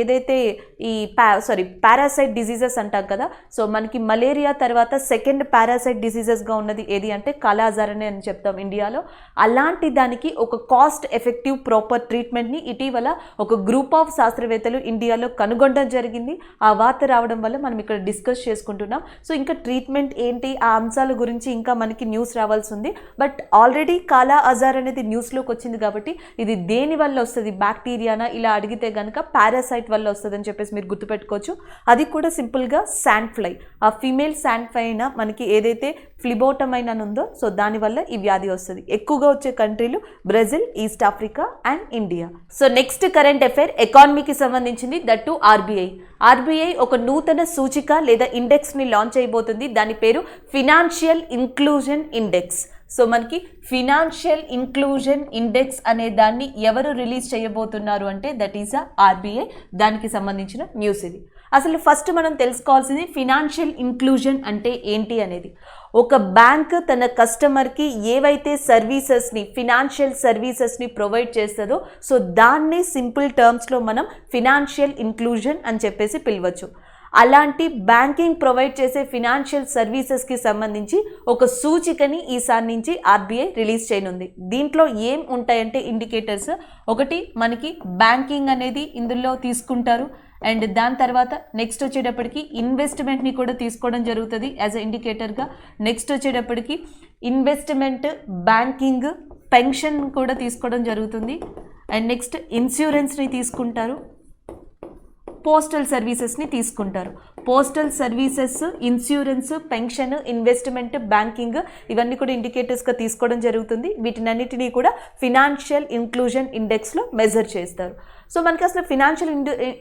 ఏదైతే ఈ పారాసైట్ డిసీజెస్ అంటాం కదా. సో మనకి మలేరియా తర్వాత సెకండ్ పారాసైట్ డిసీజెస్గా ఉన్నది ఏది అంటే కాలా అజార్ అని చెప్తాం ఇండియాలో. అలాంటి దానికి ఒక కాస్ట్ ఎఫెక్టివ్ ప్రాపర్ ట్రీట్మెంట్ని ఇటీవల ఒక గ్రూప్ ఆఫ్ శాస్త్రవేత్తలు ఇండియాలో కనుగొనడం జరిగింది. ఆ వార్త రావడం వల్ల మనం ఇక్కడ డిస్కస్ చేసుకుంటున్నాం. సో ఇంకా ట్రీట్మెంట్ ఏంటి, ఆ అంశాల గురించి ఇంకా మనకి న్యూస్ రావాల్సి ఉంది. బట్ ఆల్రెడీ కాలా అజార్ అనేది న్యూస్లోకి వచ్చింది కాబట్టి ఇది దేని వల్ల వస్తుంది, బ్యాక్టీరియానా ఇలా అడిగితే కనుక పారాసైట్ వల్ల వస్తుంది అని చెప్పేసి మీరు గుర్తుపెట్టుకోవచ్చు. అది కూడా సింపుల్గా శాండ్ ఫ్లై, ఆ ఫీమేల్ శాండ్ ఫ్లై అయినా మనకి ఏదైతే ఫ్లిబోటమైన్ అని ఉందో సో దానివల్ల ఈ వ్యాధి వస్తుంది. ఎక్కువగా వచ్చే కంట్రీలు Brazil, east Africa and India. So next current affair ఎకానమీకి సంబంధించింది, దట్ టు ఆర్బీఐ ఒక నూతన సూచిక లేదా ఇండెక్స్ని లాంచ్ అయిపోతుంది. దాని పేరు ఫినాన్షియల్ ఇంక్లూజన్ ఇండెక్స్. సో మనకి ఫినాన్షియల్ ఇంక్లూజన్ ఇండెక్స్ అనే దాన్ని ఎవరు రిలీజ్ చేయబోతున్నారు అంటే దట్ ఈస్ ఆర్బీఐ. దానికి సంబంధించిన న్యూస్ ఇది. అసలు ఫస్ట్ మనం తెలుసుకోవాల్సింది ఫినాన్షియల్ ఇంక్లూజన్ అంటే ఏంటి అనేది. ఒక బ్యాంక్ తన కస్టమర్కి ఏవైతే సర్వీసెస్ని, ఫినాన్షియల్ సర్వీసెస్ని ప్రొవైడ్ చేస్తుందో సో దాన్ని సింపుల్ టర్మ్స్లో మనం ఫినాన్షియల్ ఇంక్లూజన్ అని చెప్పేసి పిలవచ్చు. అలాంటి బ్యాంకింగ్ ప్రొవైడ్ చేసే ఫినాన్షియల్ సర్వీసెస్కి సంబంధించి ఒక సూచికని ఈసారి నుంచి ఆర్బీఐ రిలీజ్ చేయనుంది. దీంట్లో ఏం ఉంటాయంటే ఇండికేటర్స్, ఒకటి మనకి బ్యాంకింగ్ అనేది ఇందులో తీసుకుంటారు. అండ్ దాని తర్వాత నెక్స్ట్ వచ్చేటప్పటికి ఇన్వెస్ట్మెంట్ని కూడా తీసుకోవడం జరుగుతుంది యాజ్ అ ఇండికేటర్గా. నెక్స్ట్ వచ్చేటప్పటికి ఇన్వెస్ట్మెంట్, బ్యాంకింగ్, పెన్షన్ కూడా తీసుకోవడం జరుగుతుంది. అండ్ నెక్స్ట్ ఇన్సూరెన్స్ని తీసుకుంటారు, పోస్టల్ సర్వీసెస్ని తీసుకుంటారు. Postal services, insurance, pension, investment, banking ఇవన్నీ కూడా ఇండికేటర్స్గా తీసుకోవడం జరుగుతుంది. వీటినన్నిటినీ కూడా ఫినాన్షియల్ ఇంక్లూజన్ ఇండెక్స్లో మెజర్ చేస్తారు. సో మనకి అసలు ఫినాన్షియల్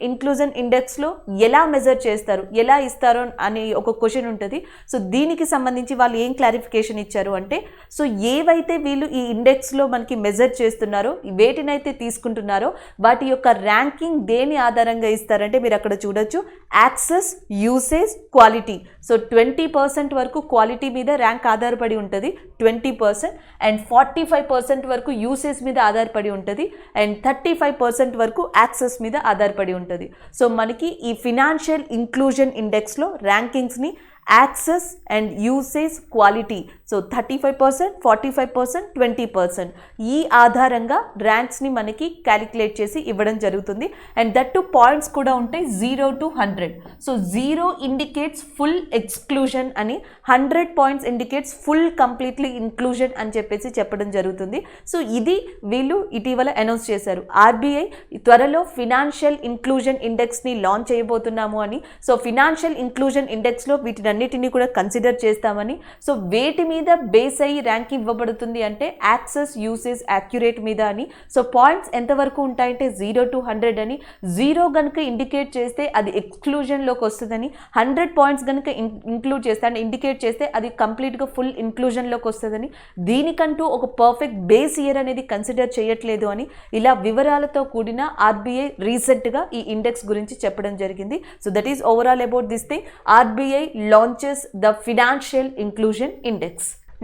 ఇంక్లూజన్ ఇండెక్స్లో ఎలా మెజర్ చేస్తారు, ఎలా ఇస్తారు అనే ఒక క్వశ్చన్ ఉంటుంది. సో దీనికి సంబంధించి వాళ్ళు ఏం క్లారిఫికేషన్ ఇచ్చారు అంటే, సో ఏవైతే వీళ్ళు ఈ ఇండెక్స్లో మనకి మెజర్ చేస్తున్నారో, వేటినైతే తీసుకుంటున్నారో వాటి యొక్క ర్యాంకింగ్ దేని ఆధారంగా ఇస్తారంటే మీరు అక్కడ చూడొచ్చు, యాక్సెస్, యూసేజ్, క్వాలిటీ. సో 20% వరకు క్వాలిటీ మీద ర్యాంక్ ఆధారపడి ఉంటుంది, 20%, అండ్ 45% వరకు యూసేజ్ మీద ఆధారపడి ఉంటుంది, అండ్ 35% వరకు యాక్సెస్ మీద ఆధారపడి ఉంటుంది. సో మనకి ఈ ఫినాన్షియల్ ఇంక్లూజన్ ఇండెక్స్లో ర్యాంకింగ్స్ని access and usage, quality, so 35%, 45%, 20% ఈ ఆధారంగా ర్యాంక్స్ని మనకి క్యాలిక్యులేట్ చేసి ఇవ్వడం జరుగుతుంది. అండ్ దట్ టు పాయింట్స్ కూడా ఉంటాయి 0 to 100. So 0 indicates full exclusion అని, 100 points indicates full completely inclusion అని చెప్పేసి చెప్పడం జరుగుతుంది. సో ఇది వీళ్ళు ఇటీవల అనౌన్స్ చేశారు. ఆర్బీఐ త్వరలో ఫినాన్షియల్ ఇంక్లూజన్ ఇండెక్స్ని లాంచ్ చేయబోతున్నాము అని. సో ఫినాన్షియల్ ఇంక్లూజన్ ఇండెక్స్లో వీటినన్నిటినీ కూడా కన్సిడర్ చేస్తామని. సో వేటి మీద బేస్ అయ్యి ర్యాంక్ ఇవ్వబడుతుంది అంటే యాక్సెస్, యూసేజ్, యాక్యురేట్ మీద అని. సో పాయింట్స్ ఎంతవరకు ఉంటాయంటే 0 to 100 అని. 0 కనుక ఇండికేట్ చేస్తే అది ఎక్స్క్లూజన్లోకి వస్తుందని, 100 పాయింట్స్ కనుక ఇంక్లూడ్ చేస్తే అంటే ఇండికేట్ చేస్తే అది కంప్లీట్గా ఫుల్ ఇంక్లూజన్లోకి వస్తుందని. దీనికంటూ ఒక పర్ఫెక్ట్ బేస్ ఇయర్ అనేది కన్సిడర్ చేయట్లేదు అని. ఇలా వివరాలతో కూడిన ఆర్బీఐ రీసెంట్గా ఈ ఇండెక్స్ గురించి చెప్పడం జరిగింది. So that is overall about this thing. RBI launches the Financial Inclusion Index.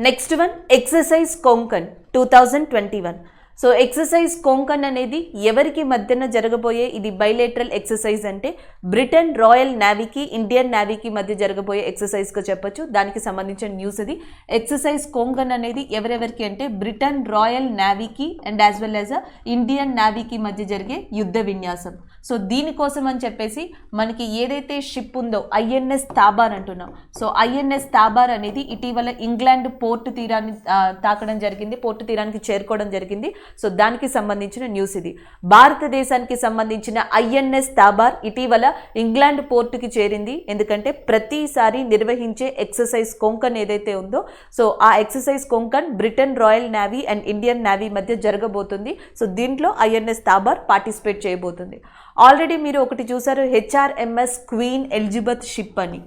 Next one, Exercise Konkan 2021. So exercise Konkan అనేది ఎవరికి మధ్యన జరగబోయే ఇది బైలేటరల్ ఎక్సర్సైజ్ అంటే బ్రిటన్ రాయల్ నేవీకి ఇండియన్ నేవీకి మధ్య జరగబోయే ఎక్సర్సైజ్గా చెప్పొచ్చు. దానికి సంబంధించిన న్యూస్ ఇది. ఎక్సర్సైజ్ కొంకన్ అనేది ఎవరెవరికి అంటే బ్రిటన్ రాయల్ నేవీకి and as well as Indian నేవీకి మధ్య జరిగే యుద్ధ విన్యాసం. సో దీనికోసం అని చెప్పేసి మనకి ఏదైతే షిప్ ఉందో ఐఎన్ఎస్ తాబార్ అంటున్నాం. సో ఐఎన్ఎస్ తాబార్ అనేది ఇటీవల ఇంగ్లాండ్ పోర్టు తీరాన్ని తాకడం జరిగింది, పోర్టు తీరానికి చేరుకోవడం జరిగింది. సో దానికి సంబంధించిన న్యూస్ ఇది. భారతదేశానికి సంబంధించిన ఐఎన్ఎస్ తాబార్ ఇటీవల ఇంగ్లాండ్ పోర్టుకి చేరింది. ఎందుకంటే ప్రతిసారి నిర్వహించే ఎక్సర్సైజ్ కొంకన్ ఏదైతే ఉందో సో ఆ exercise Konkan Britain royal navy and Indian navy మధ్య జరగబోతుంది. సో దీంట్లో ఐఎన్ఎస్ తాబార్ పార్టిసిపేట్ చేయబోతుంది. ఆల్రెడీ మీరు ఒకటి చూసారు హెచ్ఆర్ఎంఎస్ క్వీన్ ఎలిజబెత్ షిప్ అని,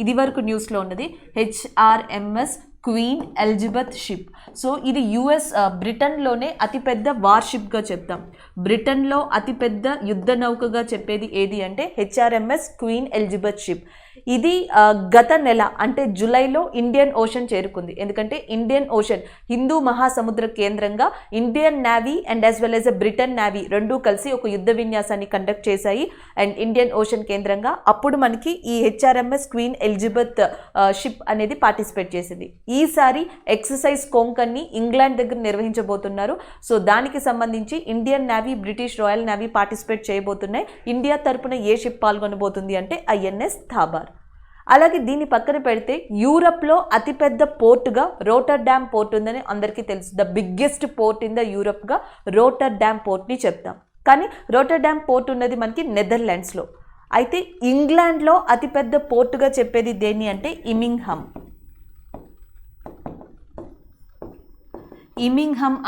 ఇది వరకు న్యూస్లో ఉన్నది HRMS queen Elizabeth ship. So ఇది బ్రిటన్లోనే అతిపెద్ద వార్షిప్గా చెప్తాం. బ్రిటన్లో అతిపెద్ద యుద్ధ నౌకగా చెప్పేది ఏది అంటే హెచ్ఆర్ఎంఎస్ క్వీన్ ఎలిజబెత్ షిప్. ఇది గత నెల అంటే జూలైలో ఇండియన్ ఓషన్ చేరుకుంది. ఎందుకంటే ఇండియన్ ఓషన్ హిందూ మహాసముద్ర కేంద్రంగా Indian navy and as well as Britain navy రెండూ కలిసి ఒక యుద్ధ విన్యాసాన్ని కండక్ట్ చేశాయి అండ్ ఇండియన్ ఓషన్ కేంద్రంగా. అప్పుడు మనకి ఈ హెచ్ఆర్ఎంఎస్ క్వీన్ ఎలిజబెత్ షిప్ అనేది పార్టిసిపేట్ చేసింది. ఈసారి ఎక్సర్సైజ్ కొంకన్ని ఇంగ్లాండ్ దగ్గర నిర్వహించబోతున్నారు. సో దానికి సంబంధించి Indian navy British royal navy participate చేయబోతున్నాయి. ఇండియా తరపున ఏ షిప్ పాల్గొనబోతుంది అంటే ఐఎన్ఎస్ థాబార్. అలాగే దీన్ని పక్కన పెడితే యూరప్లో అతిపెద్ద పోర్టుగా రోటర్డామ్ పోర్ట్ ఉందని అందరికీ తెలుసు. The biggest port in the యూరప్గా రోటర్డామ్ పోర్ట్ని చెప్తాం. కానీ రోటర్డామ్ పోర్ట్ ఉన్నది మనకి నెదర్లాండ్స్లో. అయితే ఇంగ్లాండ్లో అతిపెద్ద పోర్టుగా చెప్పేది దేన్ని అంటే ఇమింగ్హమ్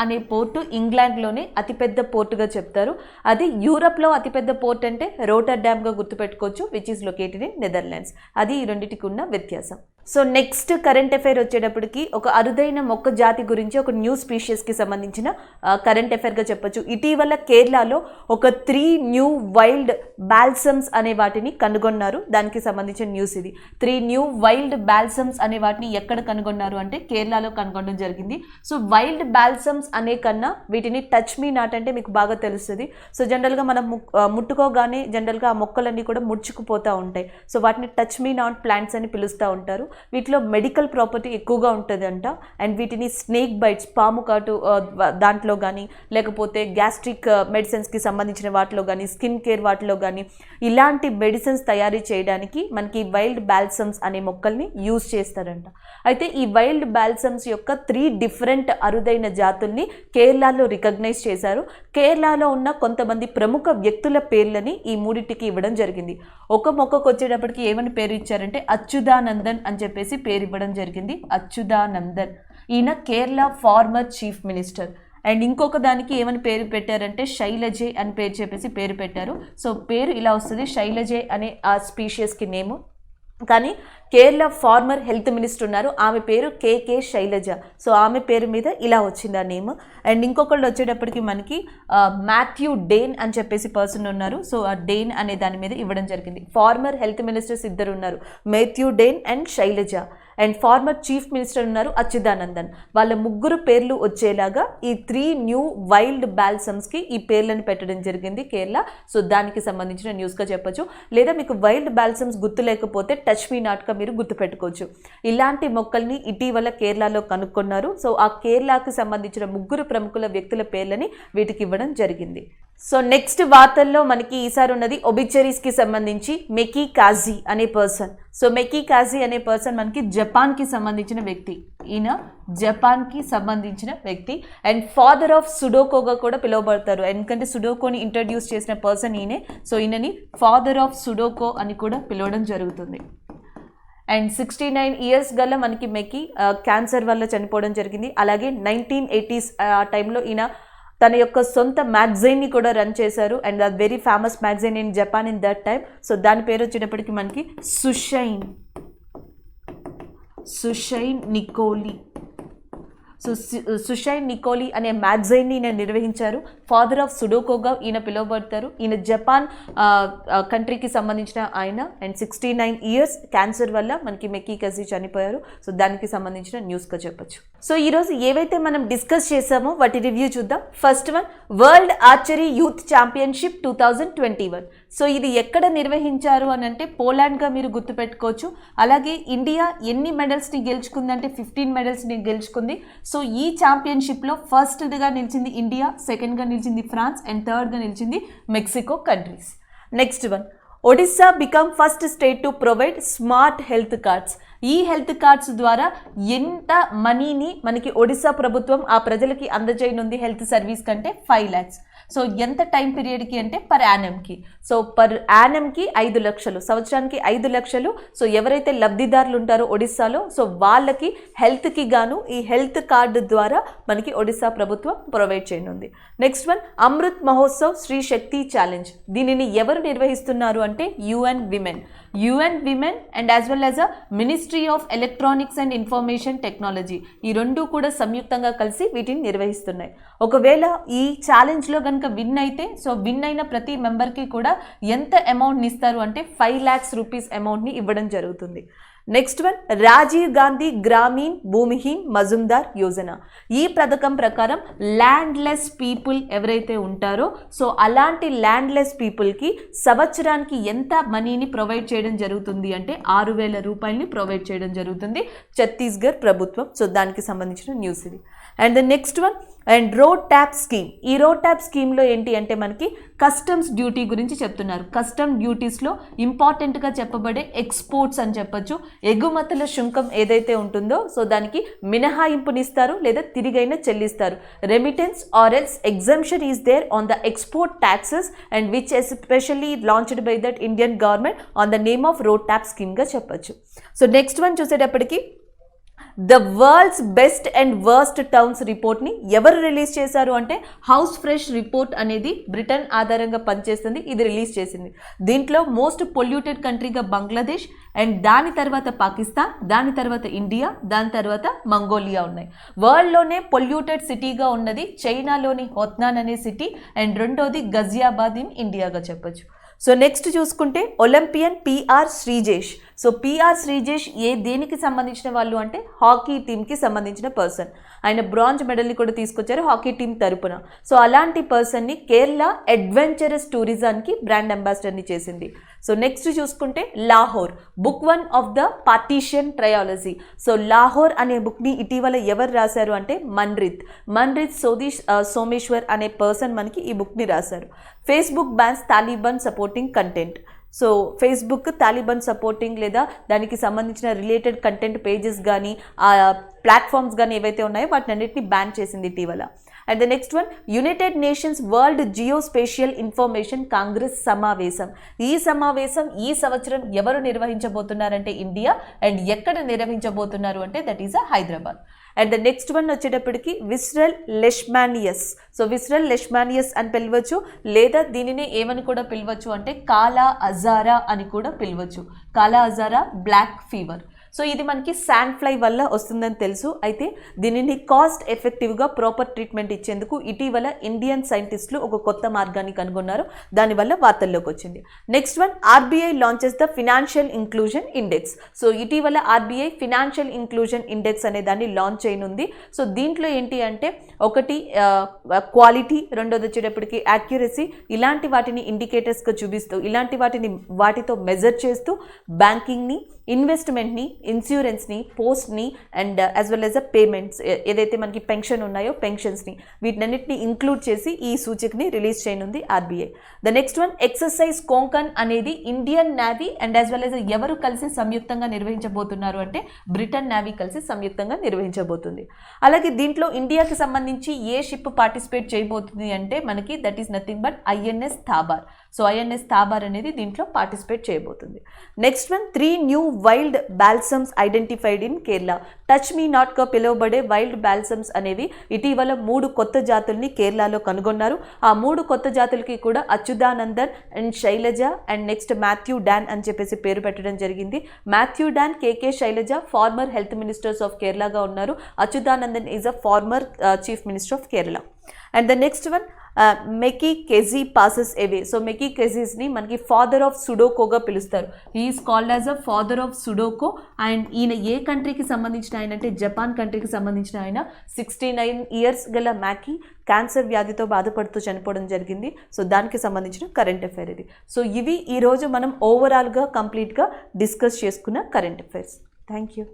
అనే పోర్టు ఇంగ్లాండ్లోనే అతిపెద్ద పోర్టుగా చెప్తారు. అది యూరప్లో అతిపెద్ద పోర్ట్ అంటే రోటర్డామ్గా గుర్తుపెట్టుకోవచ్చు, which is located in Netherlands. అది ఈ రెండింటికి ఉన్న వ్యత్యాసం. సో నెక్స్ట్ కరెంట్ అఫైర్ వచ్చేటప్పటికి ఒక అరుదైన మొక్క జాతి గురించి ఒక న్యూ స్పీషియస్కి సంబంధించిన కరెంట్ అఫైర్గా చెప్పొచ్చు. ఇటీవల కేరళలో ఒక 3 న్యూ వైల్డ్ బాల్సమ్స్ అనే వాటిని కనుగొన్నారు. దానికి సంబంధించిన న్యూస్ ఇది. 3 న్యూ వైల్డ్ బాల్సమ్స్ అనే వాటిని ఎక్కడ కనుగొన్నారు అంటే కేరళలో కనుగొనడం జరిగింది. సో వైల్డ్ బాల్సమ్స్ అనే కన్నా వీటిని టచ్ మీ నాట్ అంటే మీకు బాగా తెలుస్తుంది. సో జనరల్గా మనం ముట్టుకోగానే జనరల్గా ఆ మొక్కలన్నీ కూడా ముడుచుకుపోతూ ఉంటాయి. సో వాటిని టచ్ మీ నాట్ ప్లాంట్స్ అని పిలుస్తూ ఉంటారు. వీటిలో మెడికల్ ప్రాపర్టీ ఎక్కువగా ఉంటుందంట. అండ్ వీటిని స్నేక్ బైట్స్ పాము కాటు దాంట్లో కానీ లేకపోతే గ్యాస్ట్రిక్ మెడిసిన్స్కి సంబంధించిన వాటిలో కానీ స్కిన్ కేర్ వాటిలో కానీ ఇలాంటి మెడిసిన్స్ తయారీ చేయడానికి మనకి వైల్డ్ బాల్సమ్స్ అనే మొక్కల్ని యూజ్ చేస్తారంట. అయితే ఈ వైల్డ్ బాల్సమ్స్ యొక్క 3 డిఫరెంట్ అరుదైన జాతుల్ని కేరళలో రికగ్నైజ్ చేశారు. కేరళలో ఉన్న కొంతమంది ప్రముఖ వ్యక్తుల పేర్లని ఈ మూడింటికి ఇవ్వడం జరిగింది. ఒక మొక్కకు వచ్చేటప్పటికి ఏమని పేరు ఇచ్చారంటే అచ్యుతానందన్ అని చెప్పేసి పేరు ఇవ్వడం జరిగింది. అచ్యుతానందన్ ఈయన Kerala farmer chief minister. And ఇంకొక దానికి ఏమని పేరు పెట్టారంటే శైలజే అని పేరు చెప్పేసి పేరు పెట్టారు. సో పేరు ఇలా వస్తుంది, శైలజే అనే ఆ స్పీషియస్కి నేము. కానీ కేరళ ఫార్మర్ హెల్త్ మినిస్టర్ ఉన్నారు, ఆమె పేరు కేకే శైలజ. సో ఆమె పేరు మీద ఇలా వచ్చింది ఆ నేమ్. అండ్ ఇంకొకళ్ళు వచ్చేటప్పటికి మనకి మాథ్యూ డేన్ అని చెప్పేసి పర్సన్ ఉన్నారు. సో ఆ డేన్ అనే దాని మీద ఇవ్వడం జరిగింది. ఫార్మర్ హెల్త్ మినిస్టర్స్ ఇద్దరు ఉన్నారు, మాథ్యూ డేన్ and Shailaja. And former chief minister ఉన్నారు అచ్యుతానందన్. వాళ్ళ ముగ్గురు పేర్లు వచ్చేలాగా ఈ 3 న్యూ వైల్డ్ బాల్సమ్స్కి ఈ పేర్లను పెట్టడం జరిగింది కేరళ. సో దానికి సంబంధించిన న్యూస్గా చెప్పొచ్చు. లేదా మీకు వైల్డ్ బాల్సమ్స్ గుర్తు లేకపోతే టచ్ మీ నాట్గా మీరు గుర్తుపెట్టుకోవచ్చు. ఇలాంటి మొక్కల్ని ఇటీవల కేరళలో కనుక్కున్నారు. సో ఆ కేరళకు సంబంధించిన ముగ్గురు ప్రముఖుల వ్యక్తుల పేర్లని వీటికి ఇవ్వడం జరిగింది. సో నెక్స్ట్ వార్తల్లో మనకి ఈసారి ఉన్నది ఒబిచరీస్కి సంబంధించి మెకీ కాజీ అనే పర్సన్. సో మెకీ కాజీ అనే పర్సన్ మనకి జపాన్కి సంబంధించిన వ్యక్తి. ఈయన జపాన్కి సంబంధించిన వ్యక్తి అండ్ ఫాదర్ ఆఫ్ సుడోకోగా కూడా పిలువబడతారు. ఎందుకంటే సుడోకోని ఇంట్రడ్యూస్ చేసిన పర్సన్ ఈయనే. సో ఈయనని ఫాదర్ ఆఫ్ సుడోకో అని కూడా పిలవడం జరుగుతుంది. అండ్ 69 ఇయర్స్ గల మనకి మెకీ క్యాన్సర్ వల్ల చనిపోవడం జరిగింది. అలాగే 1980s ఆ టైంలో ఈయన తన యొక్క సొంత మ్యాగజైన్ని కూడా రన్ చేశారు. అండ్ అది very famous magazine in Japan in that time. So దాని పేరు వచ్చేటప్పటికి మనకి సుషైన్ నికోలి. సో సుషైన్ నికోలి అనే మ్యాగజైన్ని ఈయన నిర్వహించారు. ఫాదర్ ఆఫ్ సుడోకోగా ఈయన పిలువబడతారు. ఈయన జపాన్ కంట్రీకి సంబంధించిన ఆయన. అండ్ 69 ఇయర్స్ క్యాన్సర్ వల్ల మనకి మెక్కీ కజీ చనిపోయారు. సో దానికి సంబంధించిన న్యూస్గా చెప్పొచ్చు. సో ఈరోజు ఏవైతే మనం డిస్కస్ చేసామో వాటి రివ్యూ చూద్దాం. First one, world archery youth championship 2021. So ఇది ఎక్కడ నిర్వహించారు అని అంటే పోలాండ్గా మీరు గుర్తుపెట్టుకోవచ్చు. అలాగే ఇండియా ఎన్ని మెడల్స్ని గెలుచుకుందంటే 15 మెడల్స్ని గెలుచుకుంది. సో ఈ ఛాంపియన్షిప్లో ఫస్ట్గా నిలిచింది ఇండియా, సెకండ్గా నిలిచింది ఫ్రాన్స్ అండ్ థర్డ్గా నిలిచింది Mexico countries. Next one, Odisha become first state to provide smart health cards. ఈ హెల్త్ కార్డ్స్ ద్వారా ఎంత మనీని మనకి ఒడిస్సా ప్రభుత్వం ఆ ప్రజలకి అందజేయనుంది హెల్త్ సర్వీస్ కంటే 5 lakhs. సో ఎంత టైం పీరియడ్కి అంటే పర్ యానమ్కి. సో పర్ యానమ్కి 5 లక్షలు, సంవత్సరానికి 5 లక్షలు. సో ఎవరైతే లబ్ధిదారులు ఉంటారో ఒడిస్సాలో, సో వాళ్ళకి హెల్త్కి గాను ఈ హెల్త్ కార్డు ద్వారా మనకి ఒడిస్సా ప్రభుత్వం ప్రొవైడ్ చేయనుంది. Next one, Amrit Mahotsav Shri Shakti challenge. దీనిని ఎవరు నిర్వహిస్తున్నారు అంటే UN women and as well as a ministry of electronics and information technology. ఈ రెండు కూడా సంయుక్తంగా కలిసి వీటిని నిర్వహిస్తున్నాయి. ఒకవేళ ఈ ఛాలెంజ్లో కనుక విన్ అయితే, సో విన్ అయిన ప్రతి మెంబర్కి కూడా ఎంత అమౌంట్ని ఇస్తారు అంటే 5 lakhs రూపీస్ అమౌంట్ని ఇవ్వడం జరుగుతుంది. Next one, Rajiv Gandhi Grameen Bhoomiheen Majumdar Yojana. ఈ పథకం ప్రకారం ల్యాండ్లెస్ పీపుల్ ఎవరైతే ఉంటారో, సో అలాంటి ల్యాండ్లెస్ పీపుల్కి సంవత్సరానికి ఎంత మనీని ప్రొవైడ్ చేయడం జరుగుతుంది అంటే 6,000 రూపాయలని ప్రొవైడ్ చేయడం జరుగుతుంది ఛత్తీస్గఢ్ ప్రభుత్వం. సో దానికి సంబంధించిన న్యూస్ ఇది. And the next one, and road tap scheme. ఈ రోడ్ ట్యాప్ స్కీమ్లో ఏంటి అంటే మనకి కస్టమ్స్ డ్యూటీ గురించి చెప్తున్నారు. కస్టమ్ డ్యూటీస్లో ఇంపార్టెంట్గా చెప్పబడే ఎక్స్పోర్ట్స్ అని చెప్పొచ్చు. ఎగుమతుల శుంకం ఏదైతే ఉంటుందో సో దానికి మినహాయింపునిస్తారు లేదా తిరిగైనా చెల్లిస్తారు. Remittance or else exemption is there on the export taxes and which especially launched by that Indian government on the name of RoDTEP స్కీమ్గా చెప్పొచ్చు. సో నెక్స్ట్ వన్ చూసేటప్పటికి the world's best and worst towns రిపోర్ట్ని ఎవరు రిలీజ్ చేశారు అంటే హౌస్ ఫ్రెష్ రిపోర్ట్ అనేది బ్రిటన్ ఆధారంగా పనిచేస్తుంది. ఇది రిలీజ్ చేసింది. దీంట్లో మోస్ట్ పొల్యూటెడ్ కంట్రీగా బంగ్లాదేశ్ అండ్ దాని తర్వాత పాకిస్తాన్, దాని తర్వాత ఇండియా, దాని తర్వాత మంగోలియా ఉన్నాయి. వరల్డ్లోనే పొల్యూటెడ్ సిటీగా ఉన్నది చైనాలోని హోత్నాన్ అనే సిటీ అండ్ రెండోది గజియాబాద్ ఇన్ ఇండియాగా చెప్పొచ్చు. సో నెక్స్ట్ చూసుకుంటే Olympian PR Sreejesh. So PR Sreejesh దేనికి సంబంధించిన వాళ్ళు అంటే హాకీ టీంకి సంబంధించిన పర్సన్. ఆయన బ్రాంజ్ మెడల్ని కూడా తీసుకొచ్చారు హాకీ టీం తరపున. సో అలాంటి పర్సన్ని కేరళ అడ్వెంచరస్ టూరిజానికి బ్రాండ్ అంబాసిడర్ని చేసింది. సో నెక్స్ట్ చూసుకుంటే Lahore, book 1 of the partition trilogy. So Lahore అనే బుక్ని ఇటీవల ఎవరు రాశారు అంటే మన్రిత్ సోమేశ్వర్ అనే పర్సన్ మనకి ఈ బుక్ని రాశారు. Facebook bans Taliban supporting content. So Facebook Taliban supporting లేదా దానికి సంబంధించిన రిలేటెడ్ కంటెంట్ పేజెస్ కానీ ప్లాట్ఫామ్స్ కానీ ఏవైతే ఉన్నాయో వాటిని అన్నిటిని బ్యాన్ చేసింది ఇటీవల. And the next one, United nations world geospatial information congress సమావేశం. ఈ సమావేశం ఈ సంవత్సరం ఎవరు నిర్వహించబోతున్నారంటే ఇండియా. అండ్ ఎక్కడ నిర్వహించబోతున్నారు అంటే that is Hyderabad. And the next one వచ్చేటప్పటికి విస్రల్ లెష్మానియస్. సో విస్రల్ లెష్మానియస్ అని పిలవచ్చు లేదా దీనిని ఏమని కూడా పిలవచ్చు అంటే కాలా అజారా అని కూడా పిలవచ్చు. కాలా అజారా బ్లాక్ ఫీవర్. సో ఇది మనకి శాండ్ ఫ్లై వల్ల వస్తుందని తెలుసు. అయితే దీనిని కాస్ట్ ఎఫెక్టివ్గా ప్రాపర్ ట్రీట్మెంట్ ఇచ్చేందుకు ఇటీవల ఇండియన్ సైంటిస్టులు ఒక కొత్త మార్గాన్ని కనుగొన్నారు. దానివల్ల వార్తల్లోకి వచ్చింది. Next one, RBI launches the financial inclusion index. So ఇటీవల RBI ఫినాన్షియల్ ఇంక్లూజన్ ఇండెక్స్ అనే దాన్ని లాంచ్ చేయనుంది. సో దీంట్లో ఏంటి అంటే ఒకటి క్వాలిటీ, రెండోది వచ్చేటప్పటికి యాక్యురసీ, ఇలాంటి వాటిని ఇండికేటర్స్గా చూపిస్తూ వాటితో మెజర్ చేస్తూ బ్యాంకింగ్ని, ఇన్వెస్ట్మెంట్ని, ఇన్సూరెన్స్ని, పోస్ట్ని and as well as a payments ఏదైతే మనకి పెన్షన్ ఉన్నాయో పెన్షన్స్ని వీటినన్నిటిని ఇంక్లూడ్ చేసి ఈ సూచికని రిలీజ్ చేయనుంది RBI. The next one, exercise Konkan అనేది Indian navy and as well as ఎవరు కలిసి సంయుక్తంగా నిర్వహించబోతున్నారు అంటే బ్రిటన్ నేవీ కలిసి సంయుక్తంగా నిర్వహించబోతుంది. అలాగే దీంట్లో ఇండియాకి సంబంధించి ఏ షిప్ పార్టిసిపేట్ చేయబోతుంది అంటే మనకి that is nothing but INS Tabar. So ఐఎన్ఎస్ తాబార్ అనేది దీంట్లో పార్టిసిపేట్ చేయబోతుంది. Next one 3 new wild balsams identified in Kerala. Touch me నాట్గా పిలువబడే వైల్డ్ బాల్సమ్స్ అనేవి ఇటీవల 3 కొత్త జాతుల్ని కేరళలో కనుగొన్నారు. ఆ 3 కొత్త జాతులకి కూడా Achuthanandan and Shailaja and next Mathew Dan అని చెప్పేసి పేరు పెట్టడం జరిగింది. Mathew Dan, KK Shailaja former health ministers of కేరళగా ఉన్నారు. Achuthanandan is a former chief minister of Kerala. And the next one Maki Kaji passes away. So Maki కెజీస్ని మనకి ఫాదర్ ఆఫ్ సుడోకోగా పిలుస్తారు. Is called as a father of sudoku. And ఈయన ఏ కంట్రీకి సంబంధించిన ఆయన అంటే జపాన్ కంట్రీకి సంబంధించిన ఆయన. 69 ఇయర్స్ గల మ్యాకీ క్యాన్సర్ వ్యాధితో బాధపడుతూ చనిపోవడం జరిగింది. సో దానికి సంబంధించిన కరెంట్ అఫైర్ ఇది. సో ఇవి ఈరోజు మనం ఓవరాల్గా కంప్లీట్గా డిస్కస్ చేసుకున్న కరెంట్ అఫైర్స్. Thank you.